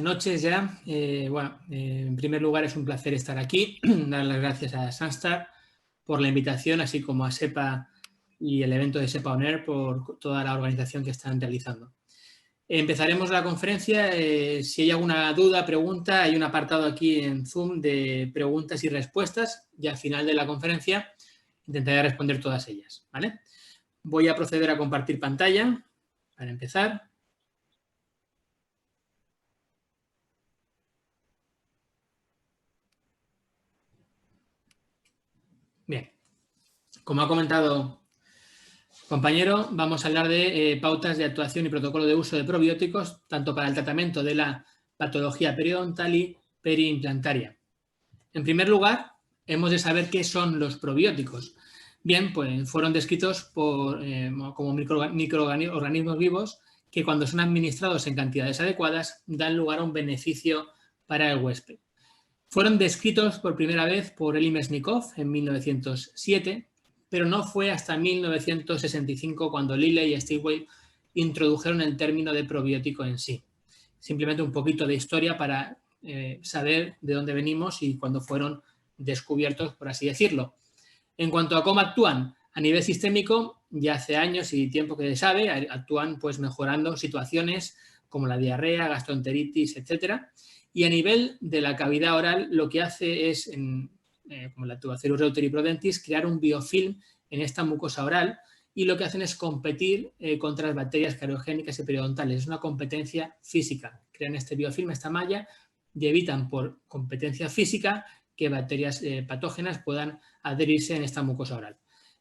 noches ya. En primer lugar es un placer estar aquí, dar las gracias a Sunstar por la invitación, así como a SEPA y el evento de SEPA On Air por toda la organización que están realizando. Empezaremos la conferencia. Si hay alguna duda, pregunta, hay un apartado aquí en Zoom de preguntas y respuestas y al final de la conferencia intentaré responder todas ellas, ¿vale? Voy a proceder a compartir pantalla para empezar. Bien, como ha comentado compañero, vamos a hablar de pautas de actuación y protocolo de uso de probióticos, tanto para el tratamiento de la patología periodontal y periimplantaria. En primer lugar, hemos de saber qué son los probióticos. Bien, pues fueron descritos como microorganismos vivos que cuando son administrados en cantidades adecuadas dan lugar a un beneficio para el huésped. Fueron descritos por primera vez por Elie Mesnikov en 1907, pero no fue hasta 1965 cuando Lilly y Stilwell introdujeron el término de probiótico en sí. Simplemente un poquito de historia para saber de dónde venimos y cuándo fueron descubiertos, por así decirlo. En cuanto a cómo actúan a nivel sistémico, ya hace años y tiempo que se sabe, actúan pues mejorando situaciones como la diarrea, gastroenteritis, etcétera. Y a nivel de la cavidad oral, lo que hace es, como la Lactobacillus reuteri prudentis, crear un biofilm en esta mucosa oral y lo que hacen es competir contra las bacterias cariogénicas y periodontales. Es una competencia física. Crean este biofilm, esta malla, y evitan por competencia física que bacterias patógenas puedan adherirse en esta mucosa oral.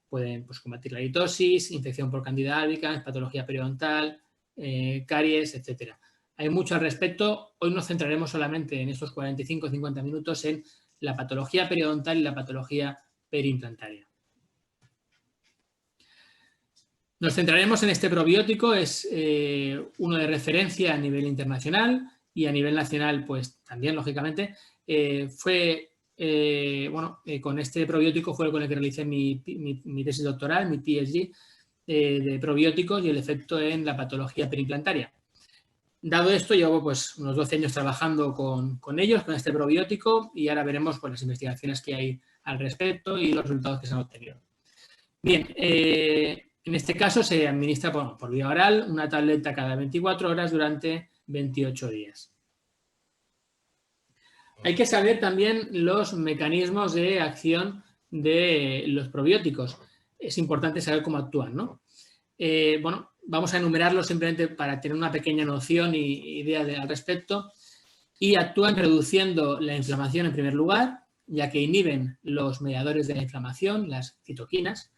Pueden pues, combatir la litosis, infección por Candida albicans, patología periodontal, caries, etcétera. Hay mucho al respecto. Hoy nos centraremos solamente en estos 45 o 50 minutos en la patología periodontal y la patología periimplantaria. Nos centraremos en este probiótico, es uno de referencia a nivel internacional y a nivel nacional, pues también, lógicamente. Con este probiótico fue con el que realicé mi tesis doctoral, mi PhD, de probióticos y el efecto en la patología periimplantaria. Dado esto, llevo pues, unos 12 años trabajando con ellos, con este probiótico, y ahora veremos pues, las investigaciones que hay al respecto y los resultados que se han obtenido. Bien, en este caso se administra por vía oral una tableta cada 24 horas durante 28 días. Hay que saber también los mecanismos de acción de los probióticos. Es importante saber cómo actúan, ¿no? Vamos a enumerarlos simplemente para tener una pequeña noción y idea al respecto. Y actúan reduciendo la inflamación en primer lugar, ya que inhiben los mediadores de la inflamación, las citoquinas.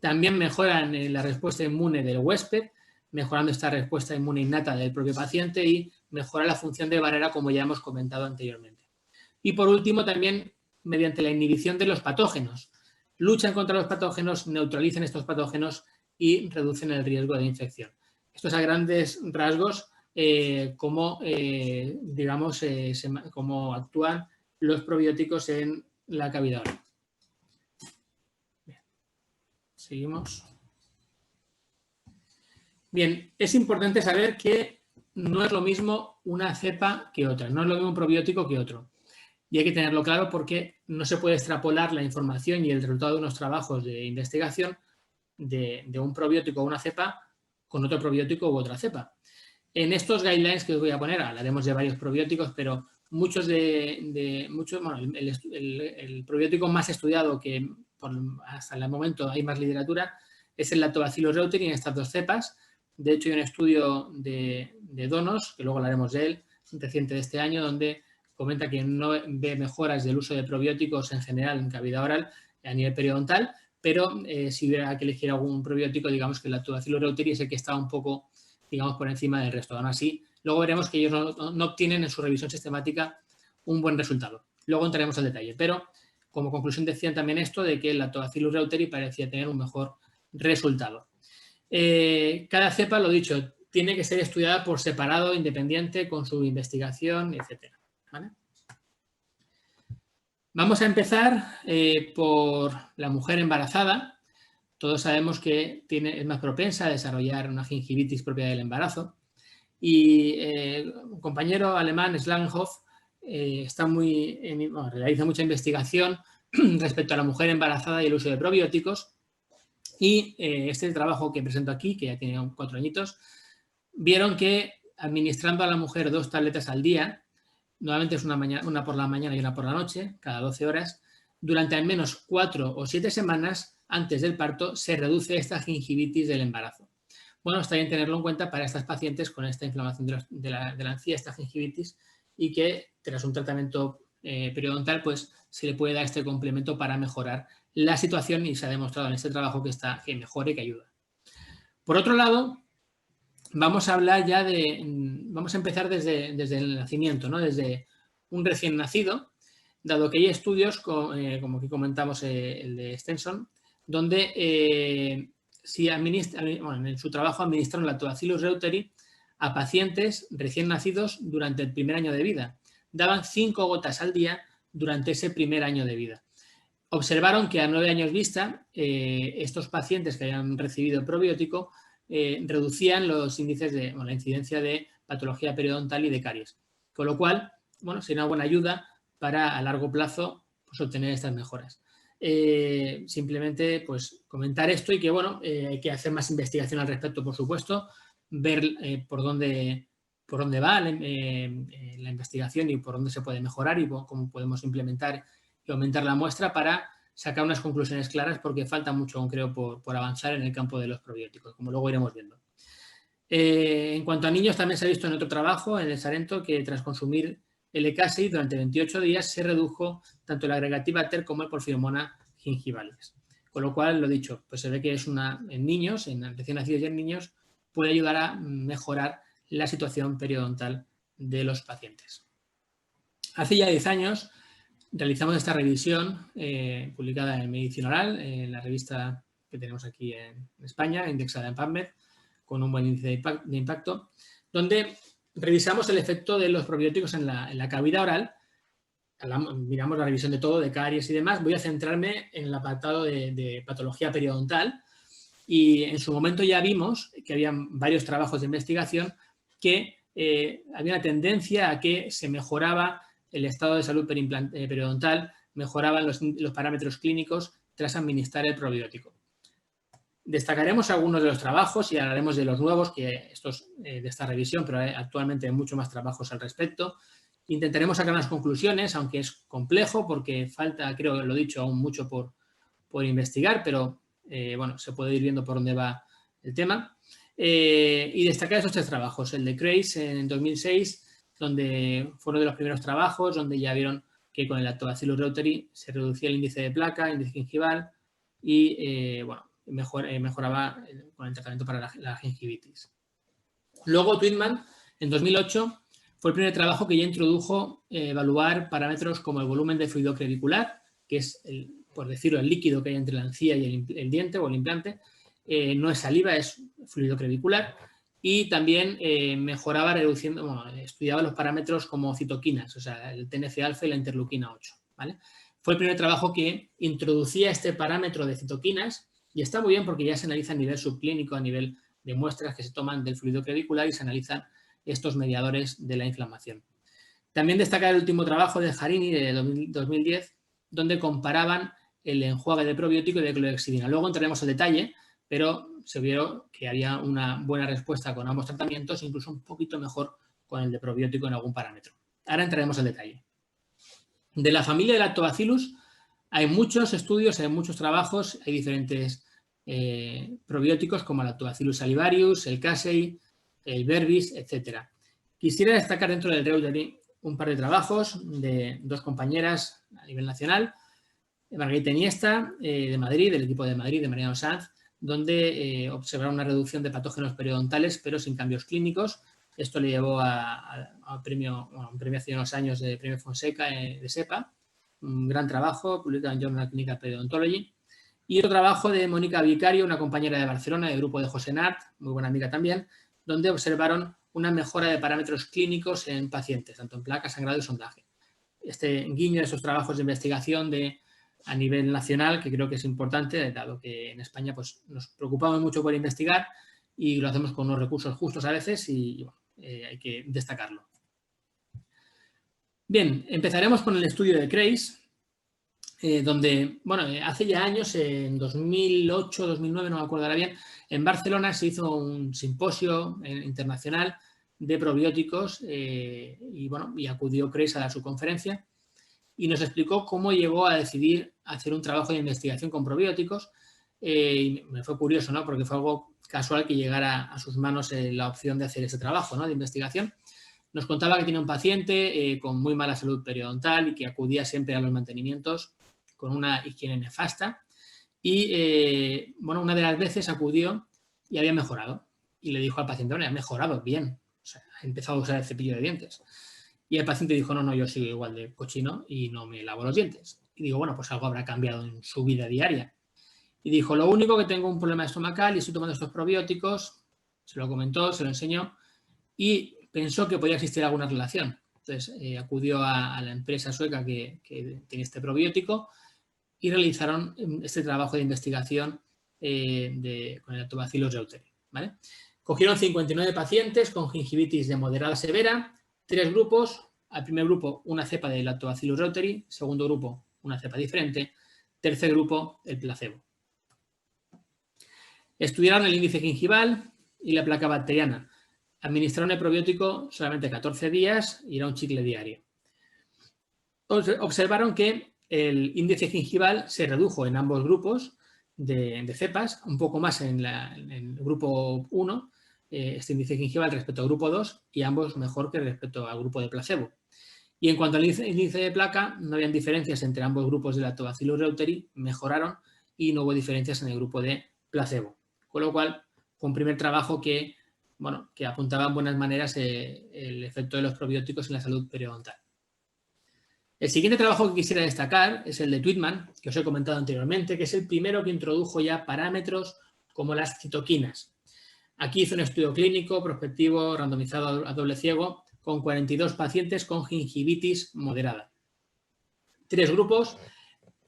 También mejoran la respuesta inmune del huésped, mejorando esta respuesta inmune innata del propio paciente y mejora la función de barrera, como ya hemos comentado anteriormente. Y por último, también mediante la inhibición de los patógenos. Luchan contra los patógenos, neutralizan estos patógenos y reducen el riesgo de infección. Esto es a grandes rasgos cómo actúan los probióticos en la cavidad oral. Bien. Seguimos. Bien, es importante saber que no es lo mismo una cepa que otra, no es lo mismo un probiótico que otro. Y hay que tenerlo claro porque no se puede extrapolar la información y el resultado de unos trabajos de investigación de un probiótico o una cepa con otro probiótico u otra cepa. En estos guidelines que os voy a poner, hablaremos de varios probióticos, pero el probiótico más estudiado que hasta el momento hay más literatura es el Lactobacillus reuteri en estas dos cepas. De hecho, hay un estudio de Donos, que luego hablaremos de él, reciente de este año, donde comenta que no ve mejoras del uso de probióticos en general en cavidad oral a nivel periodontal, pero si hubiera que elegir algún probiótico, digamos que el Lactobacillus reuteri es el que está un poco, digamos, por encima del resto. Aún así, luego veremos que ellos no obtienen en su revisión sistemática un buen resultado. Luego entraremos al detalle, pero como conclusión decían también esto de que el Lactobacillus reuteri parecía tener un mejor resultado. Cada cepa, lo dicho, tiene que ser estudiada por separado, independiente, con su investigación, etcétera. ¿Vale? Vamos a empezar por la mujer embarazada. Todos sabemos que es más propensa a desarrollar una gingivitis propia del embarazo Y un compañero alemán, Slangenhoff, realiza mucha investigación respecto a la mujer embarazada y el uso de probióticos. Y este trabajo que presento aquí, que ya tiene 4 añitos, vieron que administrando a la mujer 2 tabletas al día, normalmente es una por la mañana y una por la noche, cada 12 horas, durante al menos 4 o 7 semanas antes del parto se reduce esta gingivitis del embarazo. Bueno, está bien tenerlo en cuenta para estas pacientes con esta inflamación de la encía, esta gingivitis, y que tras un tratamiento periodontal, pues se le puede dar este complemento para mejorar la situación y se ha demostrado en este trabajo que mejore y que ayuda. Por otro lado, vamos a hablar ya vamos a empezar desde el nacimiento, ¿no? Desde un recién nacido, dado que hay estudios, como que comentamos el de Stenson, donde en su trabajo administraron Lactobacillus reuteri a pacientes recién nacidos durante el primer año de vida. Daban 5 gotas al día durante ese primer año de vida. Observaron que a 9 años vista, estos pacientes que habían recibido el probiótico reducían los índices la incidencia de patología periodontal y de caries. Con lo cual, bueno, sería una buena ayuda para a largo plazo pues, obtener estas mejoras. Simplemente pues comentar esto y que bueno, hay que hacer más investigación al respecto, por supuesto, ver por dónde va la investigación y por dónde se puede mejorar y cómo podemos implementar y aumentar la muestra para sacar unas conclusiones claras, porque falta mucho, aún creo, por avanzar en el campo de los probióticos, como luego iremos viendo. En cuanto a niños, también se ha visto en otro trabajo, en el Sarento, que tras consumir el Ecasi durante 28 días se redujo tanto la agregativa TER como el porfiromona gingivalis. Con lo cual, lo dicho, pues se ve que es en niños, en recién nacidos y en niños, puede ayudar a mejorar la situación periodontal de los pacientes. Hace ya 10 años realizamos esta revisión publicada en Medicina Oral, en la revista que tenemos aquí en España, indexada en PubMed, con un buen índice de impacto, donde revisamos el efecto de los probióticos en la cavidad oral. Miramos la revisión de todo, de caries y demás. Voy a centrarme en el apartado de patología periodontal, y en su momento ya vimos que había varios trabajos de investigación que había una tendencia a que se mejoraba el estado de salud periodontal, mejoraban los parámetros clínicos tras administrar el probiótico. Destacaremos algunos de los trabajos y hablaremos de los nuevos, que estos de esta revisión, pero actualmente hay muchos más trabajos al respecto. Intentaremos sacar unas conclusiones, aunque es complejo porque falta, creo que lo he dicho, aún mucho por investigar, pero bueno, se puede ir viendo por dónde va el tema. Y destacar esos 3 trabajos, el de Kreis en 2006, donde fue uno de los primeros trabajos, donde ya vieron que con el Lactobacillus reuteri se reducía el índice de placa, índice gingival y bueno, mejoraba con el tratamiento para la gingivitis. Luego Twitman, en 2008, fue el primer trabajo que ya introdujo evaluar parámetros como el volumen de fluido crevicular, que es, por decirlo, el líquido que hay entre la encía y el diente o el implante. No es saliva, es fluido crevicular. Y también mejoraba estudiaba los parámetros como citoquinas, o sea, el TNF-alfa y la interleuquina 8. ¿Vale? Fue el primer trabajo que introducía este parámetro de citoquinas, y está muy bien porque ya se analiza a nivel subclínico, a nivel de muestras que se toman del fluido crevicular y se analizan estos mediadores de la inflamación. También destacar el último trabajo de Jarini de 2010, donde comparaban el enjuague de probiótico y de clorhexidina. Luego entraremos en detalle, pero se vio que había una buena respuesta con ambos tratamientos, incluso un poquito mejor con el de probiótico en algún parámetro. Ahora entraremos en detalle. De la familia de Lactobacillus hay muchos estudios, hay muchos trabajos, hay diferentes probióticos como el Lactobacillus salivarius, el Casei, el Verbis, etc. Quisiera destacar dentro del Reuteri un par de trabajos de 2 compañeras a nivel nacional, Margarita Iniesta, de Madrid, del equipo de Madrid, de Mariano Sanz, donde observaron una reducción de patógenos periodontales, pero sin cambios clínicos. Esto le llevó a un premio hace unos años de Premio Fonseca de SEPA, un gran trabajo, publicado en Journal Clinical Periodontology. Y otro trabajo de Mónica Vicario, una compañera de Barcelona, del grupo de José Nart, muy buena amiga también, donde observaron una mejora de parámetros clínicos en pacientes, tanto en placa, sangrado y sondaje. Este guiño de esos trabajos de investigación a nivel nacional, que creo que es importante, dado que en España pues, nos preocupamos mucho por investigar y lo hacemos con unos recursos justos a veces y bueno, hay que destacarlo. Bien, empezaremos con el estudio de Kreis, donde, bueno, hace ya años, en 2008, 2009, no me acuerdo ahora bien, en Barcelona se hizo un simposio internacional de probióticos y, bueno, y acudió Kreis a dar su conferencia y nos explicó cómo llegó a decidir hacer un trabajo de investigación con probióticos. Y me fue curioso, ¿no? Porque fue algo casual que llegara a sus manos la opción de hacer ese trabajo, ¿no? De investigación. Nos contaba que tenía un paciente con muy mala salud periodontal y que acudía siempre a los mantenimientos con una higiene nefasta. Y, bueno, una de las veces acudió y había mejorado. Y le dijo al paciente, bueno, ha mejorado, bien. O sea, ha empezado a usar el cepillo de dientes. Y el paciente dijo, no, yo sigo igual de cochino y no me lavo los dientes. Y digo, bueno, pues algo habrá cambiado en su vida diaria. Y dijo, lo único que tengo un problema estomacal y estoy tomando estos probióticos. Se lo comentó, se lo enseñó y pensó que podía existir alguna relación. Entonces acudió a la empresa sueca que tiene este probiótico y realizaron este trabajo de investigación con el Lactobacillus reuteri, ¿vale? Cogieron 59 pacientes con gingivitis de moderada a severa, 3 grupos. Al primer grupo, una cepa de Lactobacillus reuteri, segundo grupo, una cepa diferente, tercer grupo, el placebo. Estudiaron el índice gingival y la placa bacteriana. Administraron el probiótico solamente 14 días y era un chicle diario. Observaron que el índice gingival se redujo en ambos grupos de cepas, un poco más en el grupo 1, este índice gingival respecto al grupo 2, y ambos mejor que respecto al grupo de placebo. Y en cuanto al índice de placa, no habían diferencias entre ambos grupos de Lactobacillus reuteri, mejoraron y no hubo diferencias en el grupo de placebo. Con lo cual, fue un primer trabajo que, bueno, que apuntaba en buenas maneras el efecto de los probióticos en la salud periodontal. El siguiente trabajo que quisiera destacar es el de Twittman, que os he comentado anteriormente, que es el primero que introdujo ya parámetros como las citoquinas. Aquí hizo un estudio clínico prospectivo randomizado a doble ciego con 42 pacientes con gingivitis moderada. 3 grupos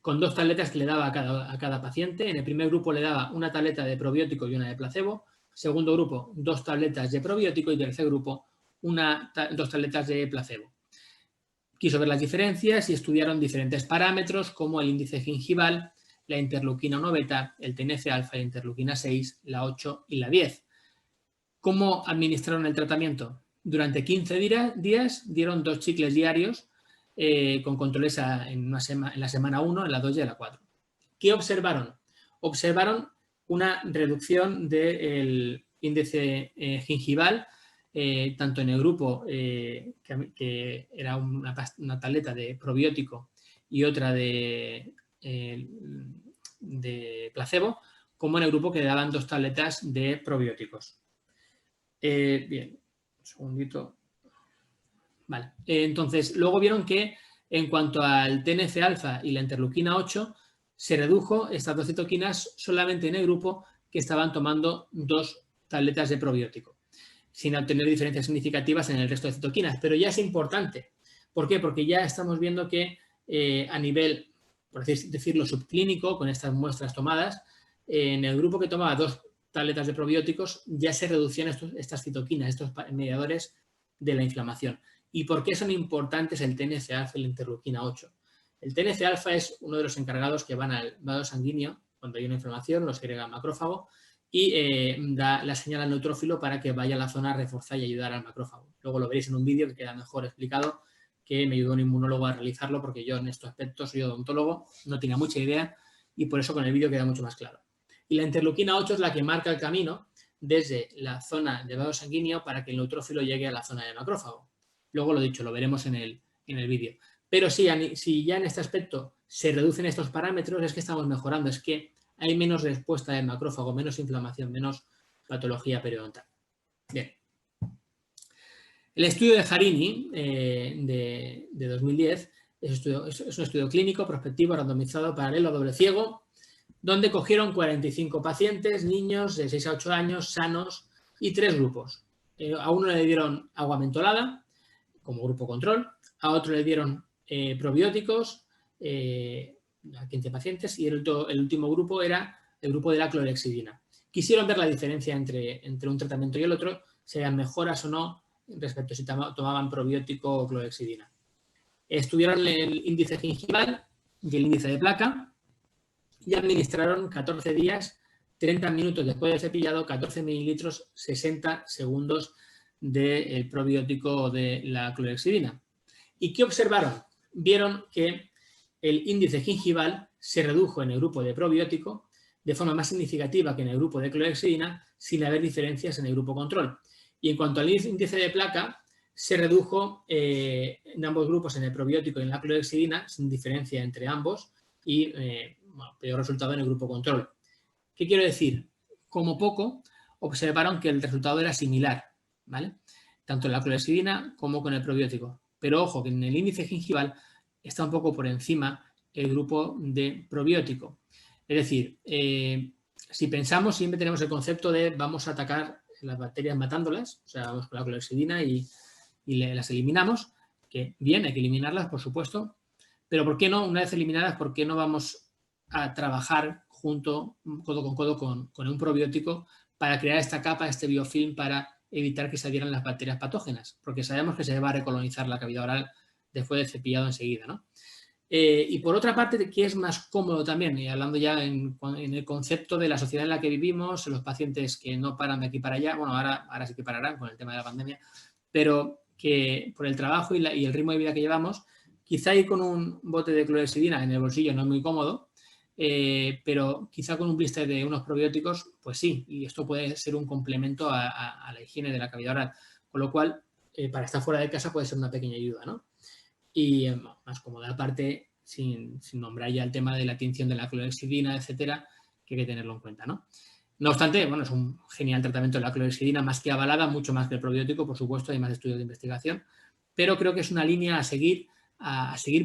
con 2 tabletas que le daba a cada paciente. En el primer grupo le daba una tableta de probiótico y una de placebo. Segundo grupo, 2 tabletas de probiótico y tercer grupo, 2 tabletas de placebo. Quiso ver las diferencias y estudiaron diferentes parámetros como el índice gingival, la interleuquina 1 beta, el TNF-alfa, la interleuquina 6, la 8 y la 10. ¿Cómo administraron el tratamiento? Durante 15 días dieron 2 chicles diarios con controles en la semana 1, en la 2 y en la 4. ¿Qué observaron? Observaron una reducción del índice gingival, tanto en el grupo que era una tableta de probiótico y otra de placebo, como en el grupo que le daban 2 tabletas de probióticos. Bien, un segundito. Vale, entonces luego vieron que en cuanto al TNF-alfa y la interleuquina 8, se redujo estas 2 citoquinas solamente en el grupo que estaban tomando 2 tabletas de probiótico, sin obtener diferencias significativas en el resto de citoquinas. Pero ya es importante. ¿Por qué? Porque ya estamos viendo que a nivel, por así decirlo, subclínico, con estas muestras tomadas, en el grupo que tomaba 2 tabletas de probióticos ya se reducían estas citoquinas, estos mediadores de la inflamación. ¿Y por qué son importantes el TNF-alfa y la interleuquina 8? El TNF-alfa es uno de los encargados que van al vaso sanguíneo cuando hay una inflamación, lo segrega el macrófago y da la señal al neutrófilo para que vaya a la zona a reforzar y ayudar al macrófago. Luego lo veréis en un vídeo que queda mejor explicado, que me ayudó un inmunólogo a realizarlo porque yo en estos aspectos soy odontólogo, no tenía mucha idea y por eso con el vídeo queda mucho más claro. Y la interleuquina 8 es la que marca el camino desde la zona de vaso sanguíneo para que el neutrófilo llegue a la zona del macrófago. Luego lo dicho, lo veremos en el vídeo. Pero si ya en este aspecto se reducen estos parámetros, es que estamos mejorando, es que hay menos respuesta del macrófago, menos inflamación, menos patología periodontal. Bien. El estudio de Jarini de 2010 es un estudio clínico, prospectivo, randomizado, paralelo, doble ciego, donde cogieron 45 pacientes, niños de 6 a 8 años, sanos, y 3 grupos. A uno le dieron agua mentolada, como grupo control, a otro le dieron probióticos, a 15 pacientes, y el último grupo era el grupo de la clorhexidina. Quisieron ver la diferencia entre un tratamiento y el otro, si habían mejoras o no respecto a si tomaban probiótico o clorhexidina. Estudiaron el índice gingival y el índice de placa y administraron 14 días, 30 minutos después del cepillado, 14 mililitros, 60 segundos del probiótico de la clorhexidina. ¿Y qué observaron? Vieron que el índice gingival se redujo en el grupo de probiótico de forma más significativa que en el grupo de clorhexidina, sin haber diferencias en el grupo control. Y en cuanto al índice de placa, se redujo en ambos grupos, en el probiótico y en la clorhexidina, sin diferencia entre ambos, y peor resultado en el grupo control. ¿Qué quiero decir? Como poco, observaron que el resultado era similar, ¿vale? Tanto en la clorhexidina como con el probiótico. Pero ojo, que en el índice gingival está un poco por encima el grupo de probiótico. Es decir, si pensamos, siempre tenemos el concepto de vamos a atacar las bacterias matándolas, o sea, vamos con la clorhexidina y las eliminamos, que bien, hay que eliminarlas, por supuesto, pero ¿por qué no, una vez eliminadas, por qué no vamos a trabajar junto, codo con codo, con un probiótico para crear esta capa, este biofilm, para evitar que se adhieran las bacterias patógenas? Porque sabemos que se va a recolonizar la cavidad oral después del cepillado enseguida, ¿no? Y por otra parte, que es más cómodo también, y hablando ya en el concepto de la sociedad en la que vivimos, los pacientes que no paran de aquí para allá, bueno, ahora sí que pararán con el tema de la pandemia, pero que por el trabajo y el ritmo de vida que llevamos, quizá ir con un bote de clorhexidina en el bolsillo no es muy cómodo, pero quizá con un blister de unos probióticos, pues sí, y esto puede ser un complemento a la higiene de la cavidad oral, con lo cual, para estar fuera de casa puede ser una pequeña ayuda, ¿no? Y más cómoda, aparte, sin nombrar ya el tema de la tinción de la clorhexidina, etcétera, que hay que tenerlo en cuenta, ¿no? No obstante, bueno, es un genial tratamiento de la clorhexidina, más que avalada, mucho más que el probiótico, por supuesto, hay más estudios de investigación, pero creo que es una línea a seguir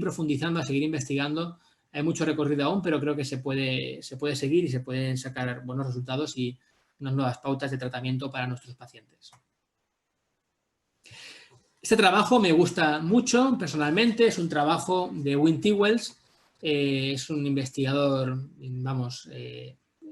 profundizando, a seguir investigando. Hay mucho recorrido aún, pero creo que se puede seguir y se pueden sacar buenos resultados y unas nuevas pautas de tratamiento para nuestros pacientes. Este trabajo me gusta mucho personalmente, es un trabajo de Wim Tewels, es un investigador, vamos,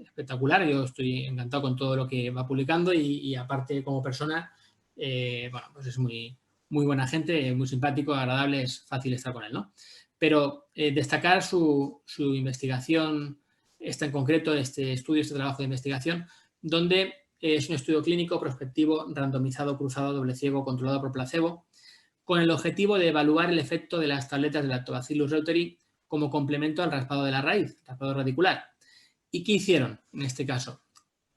espectacular. Yo estoy encantado con todo lo que va publicando y aparte como persona, bueno, pues es muy buena gente, muy simpático, agradable, es fácil estar con él, ¿no? Pero destacar su investigación, esta en concreto, este estudio, este trabajo de investigación, donde es un estudio clínico prospectivo, randomizado, cruzado, doble ciego, controlado por placebo, con el objetivo de evaluar el efecto de las tabletas de Lactobacillus reuteri como complemento al raspado de la raíz, raspado radicular. ¿Y qué hicieron en este caso?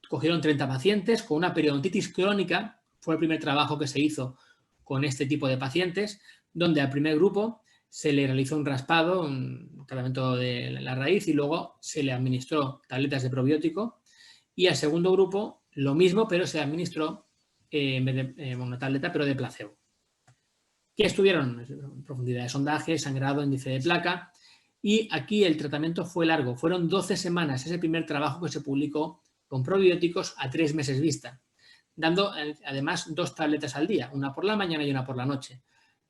Cogieron 30 pacientes con una periodontitis crónica, fue el primer trabajo que se hizo con este tipo de pacientes, donde al primer grupo se le realizó un raspado, un tratamiento de la raíz y luego se le administró tabletas de probiótico, y al segundo grupo lo mismo, pero se administró en vez de una tableta, pero de placebo. ¿Qué estudiaron? Profundidad de sondaje, sangrado, índice de placa. Y aquí el tratamiento fue largo. Fueron 12 semanas ese primer trabajo que se publicó con probióticos a 3 meses vista, dando además 2 tabletas al día, una por la mañana y una por la noche.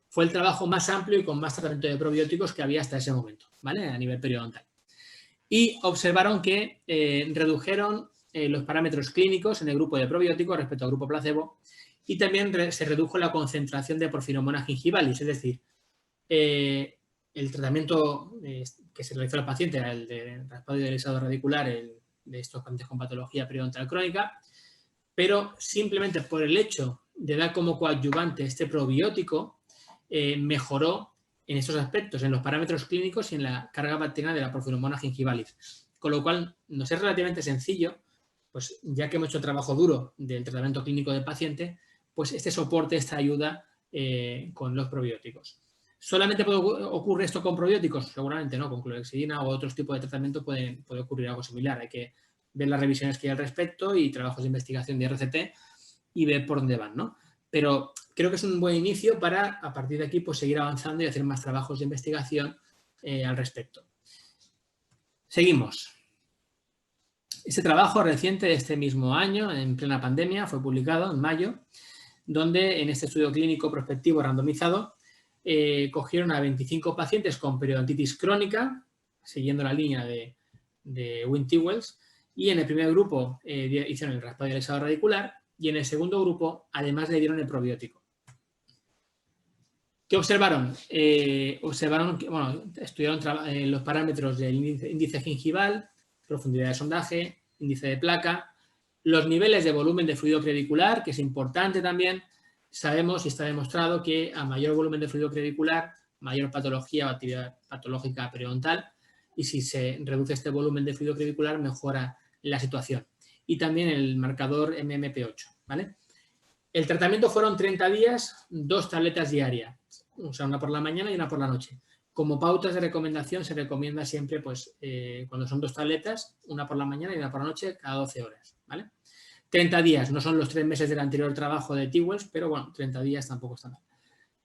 Fue el trabajo más amplio y con más tratamiento de probióticos que había hasta ese momento, ¿vale? A nivel periodontal. Y observaron que redujeron los parámetros clínicos en el grupo de probióticos respecto al grupo placebo, y también se redujo la concentración de Porphyromonas gingivalis, es decir, el tratamiento que se realizó al paciente era el de raspado y delisado radicular de estos pacientes con patología periodontal crónica, pero simplemente por el hecho de dar como coadyuvante este probiótico, mejoró en estos aspectos, en los parámetros clínicos y en la carga bacteriana de la Porphyromonas gingivalis. Con lo cual, nos es relativamente sencillo, pues ya que hemos hecho el trabajo duro del tratamiento clínico del paciente, pues este soporte, esta ayuda con los probióticos. ¿Solamente ocurre esto con probióticos? Seguramente no, con clorhexidina o otros tipos de tratamiento puede ocurrir algo similar. Hay que ver las revisiones que hay al respecto y trabajos de investigación de RCT y ver por dónde van, ¿no? Pero creo que es un buen inicio para, a partir de aquí, pues seguir avanzando y hacer más trabajos de investigación al respecto. Seguimos. Este trabajo reciente de este mismo año, en plena pandemia, fue publicado en mayo, donde en este estudio clínico prospectivo randomizado cogieron a 25 pacientes con periodontitis crónica, siguiendo la línea de Wim Tewels, y en el primer grupo hicieron el raspado y delisado radicular, y en el segundo grupo además le dieron el probiótico. ¿Qué observaron? Observaron que, bueno, estudiaron los parámetros del índice gingival, profundidad de sondaje, índice de placa, los niveles de volumen de fluido crevicular, que es importante también. Sabemos y está demostrado que a mayor volumen de fluido crevicular, mayor patología o actividad patológica periodontal, y si se reduce este volumen de fluido crevicular, mejora la situación. Y también el marcador MMP8, ¿vale? El tratamiento fueron 30 días, 2 tabletas diarias, o sea, una por la mañana y una por la noche. Como pautas de recomendación se recomienda siempre, pues, cuando son 2 tabletas, una por la mañana y una por la noche, cada 12 horas, ¿vale? 30 días, no son los 3 meses del anterior trabajo de T-Wells, pero bueno, 30 días tampoco está mal.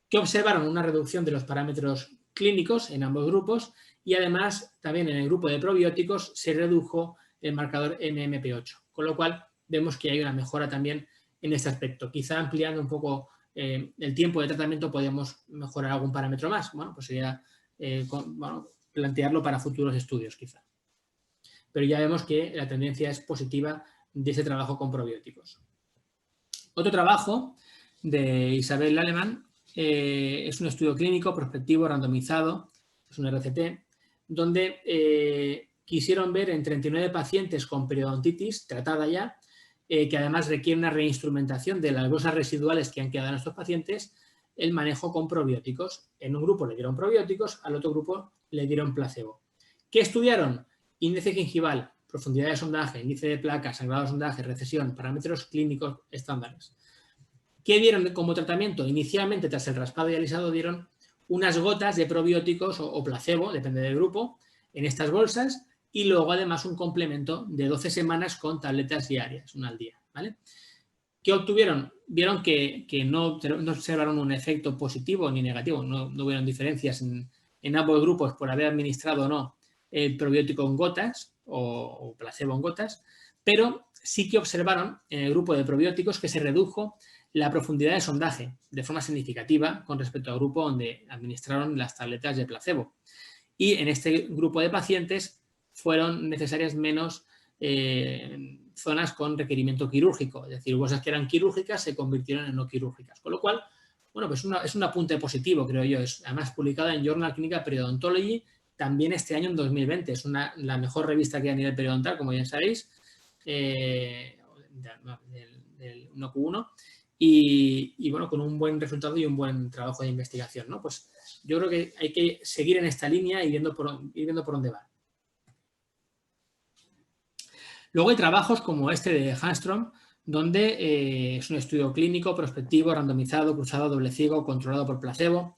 ¿Qué observaron? Una reducción de los parámetros clínicos en ambos grupos y además también en el grupo de probióticos se redujo el marcador MMP8, con lo cual vemos que hay una mejora también en este aspecto. Quizá ampliando un poco el tiempo de tratamiento podemos mejorar algún parámetro más. Bueno, pues sería plantearlo para futuros estudios quizá. Pero ya vemos que la tendencia es positiva de ese trabajo con probióticos. Otro trabajo de Isabel Laleman es un estudio clínico prospectivo randomizado, es un RCT, donde quisieron ver en 39 pacientes con periodontitis tratada ya, que además requiere una reinstrumentación de las bolsas residuales que han quedado en estos pacientes, el manejo con probióticos. En un grupo le dieron probióticos, al otro grupo le dieron placebo. ¿Qué estudiaron? Índice gingival, profundidad de sondaje, índice de placa, sangrado de sondaje, recesión, parámetros clínicos estándares. ¿Qué dieron como tratamiento? Inicialmente, tras el raspado y alisado, dieron unas gotas de probióticos o placebo, depende del grupo, en estas bolsas y luego además un complemento de 12 semanas con tabletas diarias, una al día, ¿vale? ¿Qué obtuvieron? Vieron que no observaron un efecto positivo ni negativo, no hubieron diferencias en ambos grupos por haber administrado o no el probiótico en gotas o placebo en gotas, pero sí que observaron en el grupo de probióticos que se redujo la profundidad de sondaje de forma significativa con respecto al grupo donde administraron las tabletas de placebo. Y en este grupo de pacientes fueron necesarias menos zonas con requerimiento quirúrgico, es decir, bolsas que eran quirúrgicas se convirtieron en no quirúrgicas, con lo cual, bueno, pues es un apunte positivo, creo yo, es además publicada en Journal Clinical Periodontology también este año en 2020, es la mejor revista que hay a nivel periodontal, como ya sabéis, del 1Q1, y bueno, con un buen resultado y un buen trabajo de investigación, ¿no? Pues yo creo que hay que seguir en esta línea y viendo por dónde va. Luego hay trabajos como este de Handstrom, donde es un estudio clínico, prospectivo, randomizado, cruzado, doble ciego, controlado por placebo,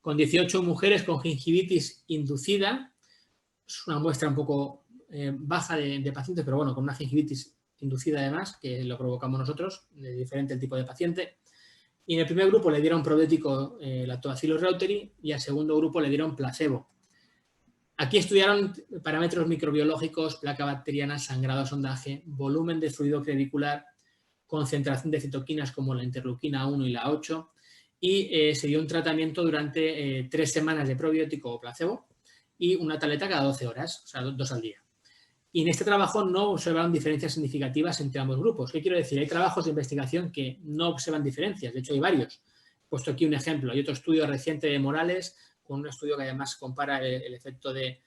con 18 mujeres con gingivitis inducida. Es una muestra un poco baja de pacientes, pero bueno, con una gingivitis inducida además, que lo provocamos nosotros, de diferente el tipo de paciente. Y en el primer grupo le dieron probiótico Lactobacillus reuteri y al segundo grupo le dieron placebo. Aquí estudiaron parámetros microbiológicos, placa bacteriana, sangrado, sondaje, volumen de fluido crevicular, concentración de citoquinas como la interleuquina 1 y la 8 y se dio un tratamiento durante 3 semanas de probiótico o placebo y una tableta cada 12 horas, o sea, 2 al día. Y en este trabajo no observaron diferencias significativas entre ambos grupos. ¿Qué quiero decir? Hay trabajos de investigación que no observan diferencias, de hecho hay varios. He puesto aquí un ejemplo, hay otro estudio reciente de Morales, con un estudio que además compara el efecto del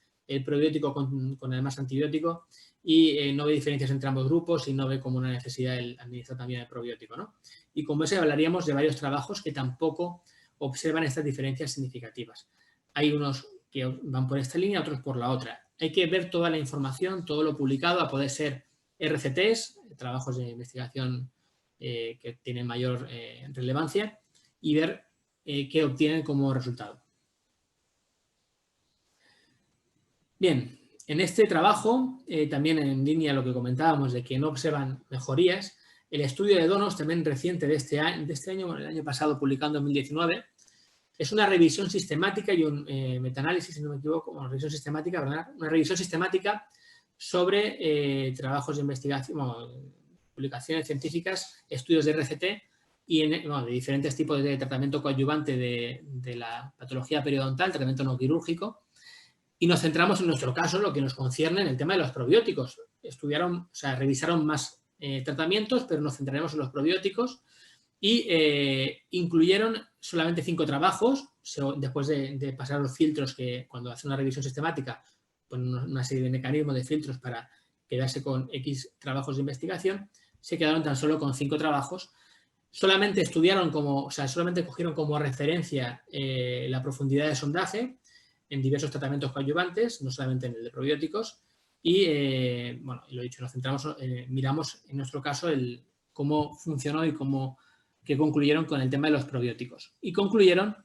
probiótico con además antibiótico y no ve diferencias entre ambos grupos y no ve como una necesidad el administrar también el probiótico, ¿no? Y como ese hablaríamos de varios trabajos que tampoco observan estas diferencias significativas. Hay unos que van por esta línea, otros por la otra. Hay que ver toda la información, todo lo publicado, a poder ser RCTs, trabajos de investigación que tienen mayor relevancia y ver qué obtienen como resultado. Bien, en este trabajo, también en línea a lo que comentábamos de que no observan mejorías, el estudio de Donos, también reciente de este año, bueno, el año pasado publicado en 2019, es una revisión sistemática y un metaanálisis, si no me equivoco, una revisión sistemática, ¿verdad? Una revisión sistemática sobre trabajos de investigación, bueno, publicaciones científicas, estudios de RCT y de diferentes tipos de tratamiento coadyuvante de la patología periodontal, tratamiento no quirúrgico. Y nos centramos en nuestro caso, lo que nos concierne en el tema de los probióticos. Revisaron más tratamientos, pero nos centraremos en los probióticos y incluyeron solamente 5 trabajos, después de pasar los filtros que cuando hace una revisión sistemática ponen una serie de mecanismos de filtros para quedarse con X trabajos de investigación, se quedaron tan solo con 5 trabajos. Solamente solamente cogieron como referencia la profundidad de sondaje en diversos tratamientos coadyuvantes, no solamente en el de probióticos, y bueno, lo dicho, nos centramos, miramos en nuestro caso cómo funcionó y qué concluyeron con el tema de los probióticos. Y concluyeron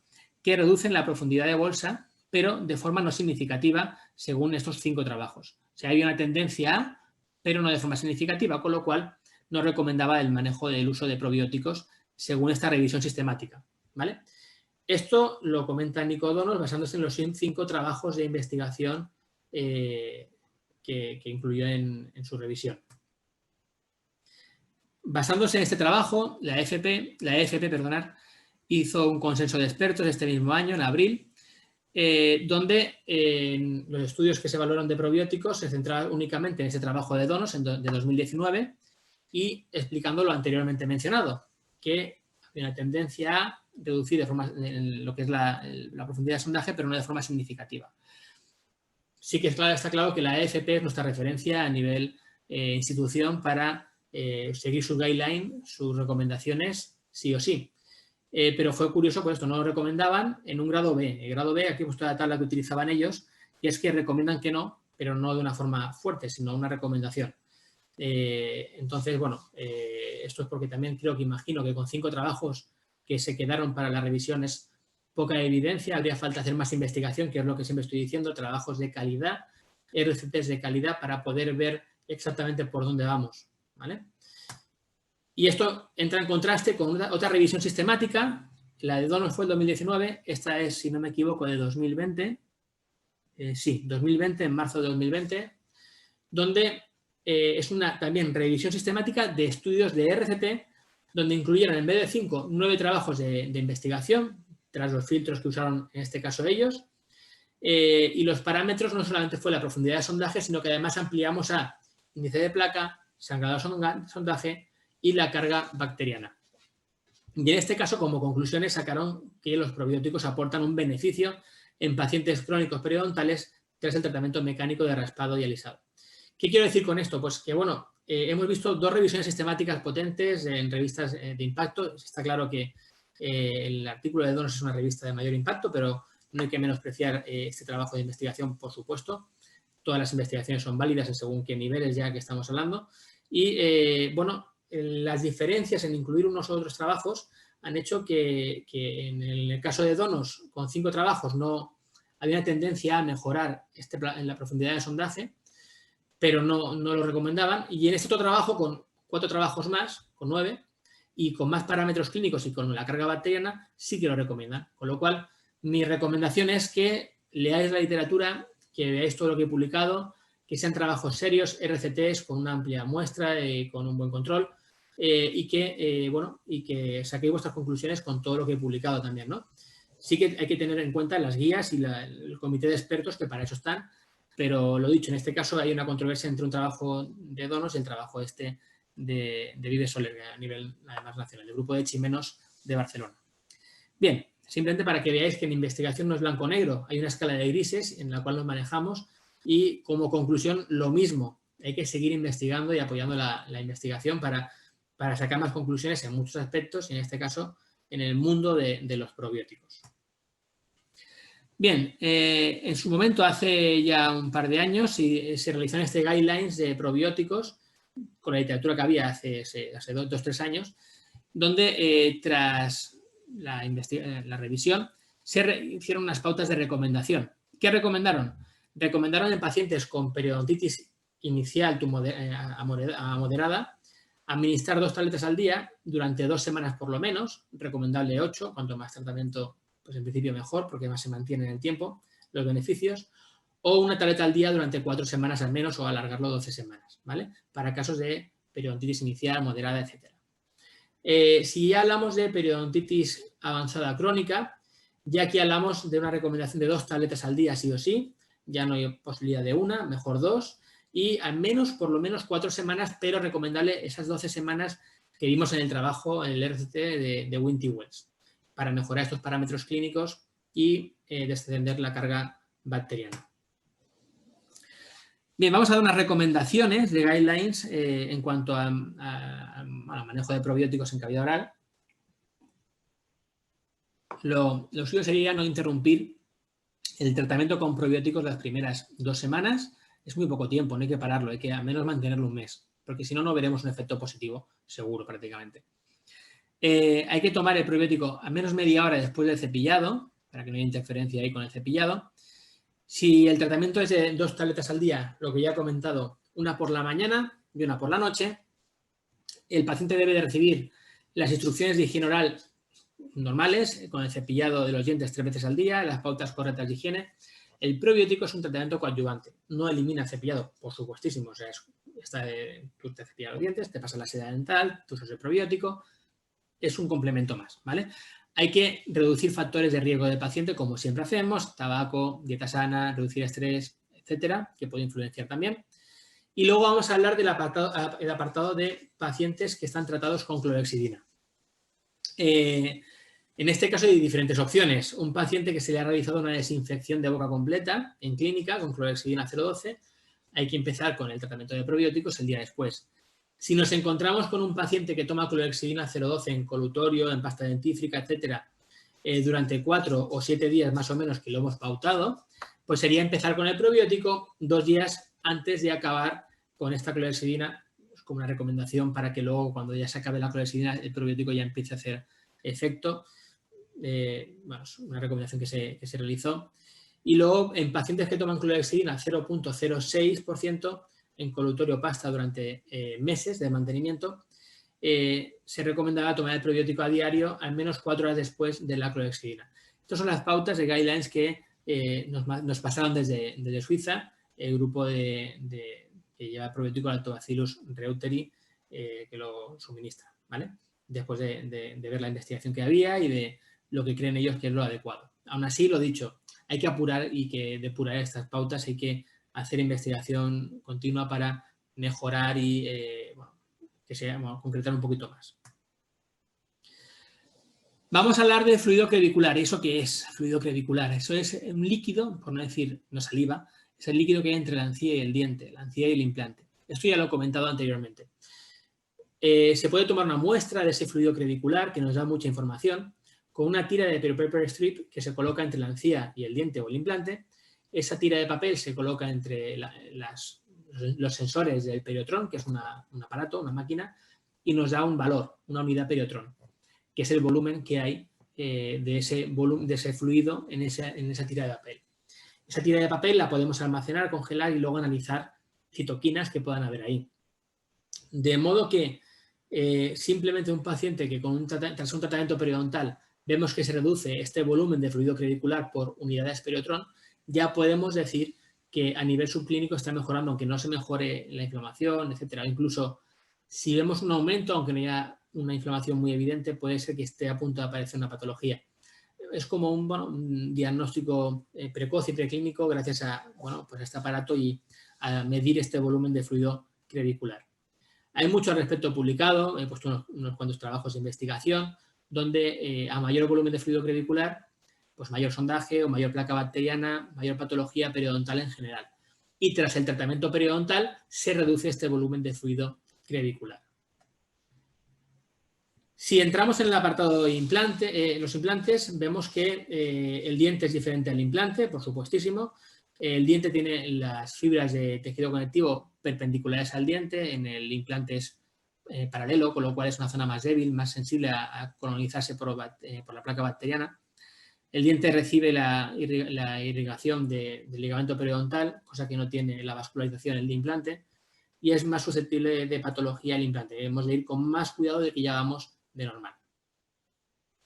que reducen la profundidad de bolsa, pero de forma no significativa según estos 5 trabajos. O sea, hay una tendencia a, pero no de forma significativa, con lo cual no recomendaba el manejo del uso de probióticos según esta revisión sistemática, ¿vale? Esto lo comenta Nico O'Donnell basándose en los 5 trabajos de investigación que incluyó en su revisión. Basándose en este trabajo, la EFP hizo un consenso de expertos este mismo año, en abril, donde los estudios que se valoran de probióticos se centraban únicamente en ese trabajo de Donos de 2019 y explicando lo anteriormente mencionado, que hay una tendencia a reducir de forma, en lo que es la profundidad de sondaje, pero no de forma significativa. Sí que está claro que la EFP es nuestra referencia a nivel institución para seguir su guideline, sus recomendaciones, sí o sí. Pero fue curioso, pues esto no lo recomendaban en un grado B. El grado B, aquí he puesto la tabla que utilizaban ellos, y es que recomiendan que no, pero no de una forma fuerte, sino una recomendación. Entonces, bueno, esto es porque también imagino que con 5 trabajos que se quedaron para la revisión es poca evidencia, habría falta hacer más investigación, que es lo que siempre estoy diciendo, trabajos de calidad, RCTs de calidad para poder ver exactamente por dónde vamos, ¿vale? Y esto entra en contraste con otra revisión sistemática, la de Donos fue el 2019, esta es, si no me equivoco, de 2020, sí, 2020, en marzo de 2020, donde es una también revisión sistemática de estudios de RCT, donde incluyeron en vez de 5, 9 trabajos de investigación, tras los filtros que usaron en este caso ellos, y los parámetros no solamente fue la profundidad de sondaje, sino que además ampliamos a índice de placa, sangrado de sondaje y la carga bacteriana. Y en este caso, como conclusiones, sacaron que los probióticos aportan un beneficio en pacientes crónicos periodontales tras el tratamiento mecánico de raspado y alisado. ¿Qué quiero decir con esto? Pues que, bueno, hemos visto 2 revisiones sistemáticas potentes en revistas de impacto. Está claro que el artículo de Donos es una revista de mayor impacto, pero no hay que menospreciar este trabajo de investigación, por supuesto. Todas las investigaciones son válidas en según qué niveles ya que estamos hablando. Y, bueno, las diferencias en incluir unos u otros trabajos han hecho que en el caso de Donos, con 5 trabajos, no había una tendencia a mejorar en la profundidad de sondaje, pero no lo recomendaban. Y en este otro trabajo, con 4 trabajos más, con 9, y con más parámetros clínicos y con la carga bacteriana, sí que lo recomiendan. Con lo cual, mi recomendación es que leáis la literatura, que veáis todo lo que he publicado, que sean trabajos serios, RCTs con una amplia muestra y con un buen control, y que saquéis vuestras conclusiones con todo lo que he publicado también, ¿no? Sí que hay que tener en cuenta las guías y el comité de expertos, que para eso están, pero lo dicho, en este caso hay una controversia entre un trabajo de Donos y el trabajo de Vive Soler, a nivel además nacional, el grupo de Chimenos de Barcelona. Bien, simplemente para que veáis que en investigación no es blanco-negro, hay una escala de grises en la cual nos manejamos y como conclusión lo mismo, hay que seguir investigando y apoyando la investigación para sacar más conclusiones en muchos aspectos y en este caso en el mundo de los probióticos. Bien, en su momento, hace ya un par de años, se realizaron guidelines de probióticos con la literatura que había hace 2-3 años, donde tras la revisión se hicieron unas pautas de recomendación. ¿Qué recomendaron? Recomendaron en pacientes con periodontitis inicial a moderada administrar 2 tabletas al día durante 2 semanas por lo menos, recomendable 8, cuanto más tratamiento, pues en principio mejor, porque más se mantiene en el tiempo los beneficios, o una tableta al día durante 4 semanas al menos o alargarlo 12 semanas, ¿vale? Para casos de periodontitis inicial, moderada, etc. Si ya hablamos de periodontitis avanzada crónica, ya aquí hablamos de una recomendación de 2 tabletas al día sí o sí, ya no hay posibilidad de una, mejor 2, y al menos, por lo menos 4 semanas, pero recomendable esas 12 semanas que vimos en el trabajo, en el RCT de Winty Wells, para mejorar estos parámetros clínicos y descender la carga bacteriana. Bien, vamos a dar unas recomendaciones de guidelines en cuanto al manejo de probióticos en cavidad oral. Lo suyo sería no interrumpir el tratamiento con probióticos las primeras 2 semanas. Es muy poco tiempo, no hay que pararlo, hay que al menos mantenerlo un mes, porque si no, no veremos un efecto positivo, seguro prácticamente. Hay que tomar el probiótico al menos media hora después del cepillado, para que no haya interferencia ahí con el cepillado. Si el tratamiento es de 2 tabletas al día, lo que ya he comentado, una por la mañana y una por la noche, el paciente debe de recibir las instrucciones de higiene oral normales, con el cepillado de los dientes 3 veces al día, las pautas correctas de higiene. El probiótico es un tratamiento coadyuvante, no elimina el cepillado, por supuestísimo, o sea, tú te cepillas los dientes, te pasas la seda dental, tú usas el probiótico, es un complemento más, ¿vale? Hay que reducir factores de riesgo del paciente, como siempre hacemos, tabaco, dieta sana, reducir estrés, etcétera, que puede influenciar también. Y luego vamos a hablar del apartado de pacientes que están tratados con clorhexidina. En este caso hay diferentes opciones. Un paciente que se le ha realizado una desinfección de boca completa en clínica con clorhexidina 0,12, hay que empezar con el tratamiento de probióticos el día después. Si nos encontramos con un paciente que toma clorhexidina 0,12 en colutorio, en pasta dentífrica, etcétera, durante 4 o 7 días más o menos que lo hemos pautado, pues sería empezar con el probiótico 2 días antes de acabar con esta clorhexidina, como una recomendación para que luego, cuando ya se acabe la clorhexidina, el probiótico ya empiece a hacer efecto. Bueno, es una recomendación que se realizó. Y luego, en pacientes que toman clorhexidina 0,06% en colutorio pasta durante meses de mantenimiento, se recomendará tomar el probiótico a diario al menos 4 horas después de la clorhexidina. Estas son las pautas de guidelines que nos pasaron desde Suiza, el grupo que lleva el probiótico Lactobacillus reuteri, que lo suministra, ¿vale? Después de ver la investigación que había y de lo que creen ellos que es lo adecuado. Aún así, lo dicho, hay que apurar y que depurar estas pautas, hay que hacer investigación continua para mejorar y concretar un poquito más. Vamos a hablar de fluido crevicular. ¿Y eso qué es fluido crevicular? Eso es un líquido, por no decir no saliva, es el líquido que hay entre la encía y el diente, la encía y el implante. Esto ya lo he comentado anteriormente. Se puede tomar una muestra de ese fluido crevicular que nos da mucha información con una tira de paper strip que se coloca entre la encía y el diente o el implante. Esa tira de papel se coloca entre los sensores del periotrón, que es un aparato, una máquina, y nos da un valor, una unidad periotrón, que es el volumen que hay de ese fluido en esa tira de papel. Esa tira de papel la podemos almacenar, congelar y luego analizar citoquinas que puedan haber ahí. De modo que simplemente un paciente que tras un tratamiento periodontal vemos que se reduce este volumen de fluido crevicular por unidades periotrón, ya podemos decir que a nivel subclínico está mejorando, aunque no se mejore la inflamación, etcétera. Incluso si vemos un aumento, aunque no haya una inflamación muy evidente, puede ser que esté a punto de aparecer una patología. Es como un diagnóstico precoz y preclínico gracias a este aparato y a medir este volumen de fluido crevicular. Hay mucho al respecto publicado, he puesto unos cuantos trabajos de investigación, donde a mayor volumen de fluido crevicular, pues mayor sondaje o mayor placa bacteriana, mayor patología periodontal en general. Y tras el tratamiento periodontal se reduce este volumen de fluido crevicular. Si entramos en el apartado de los implantes, vemos que el diente es diferente al implante, por supuestísimo. El diente tiene las fibras de tejido conectivo perpendiculares al diente, en el implante es paralelo, con lo cual es una zona más débil, más sensible a colonizarse por la placa bacteriana. El diente recibe la irrigación del ligamento periodontal, cosa que no tiene la vascularización el implante, y es más susceptible de patología el implante. Debemos de ir con más cuidado de que ya vamos de normal.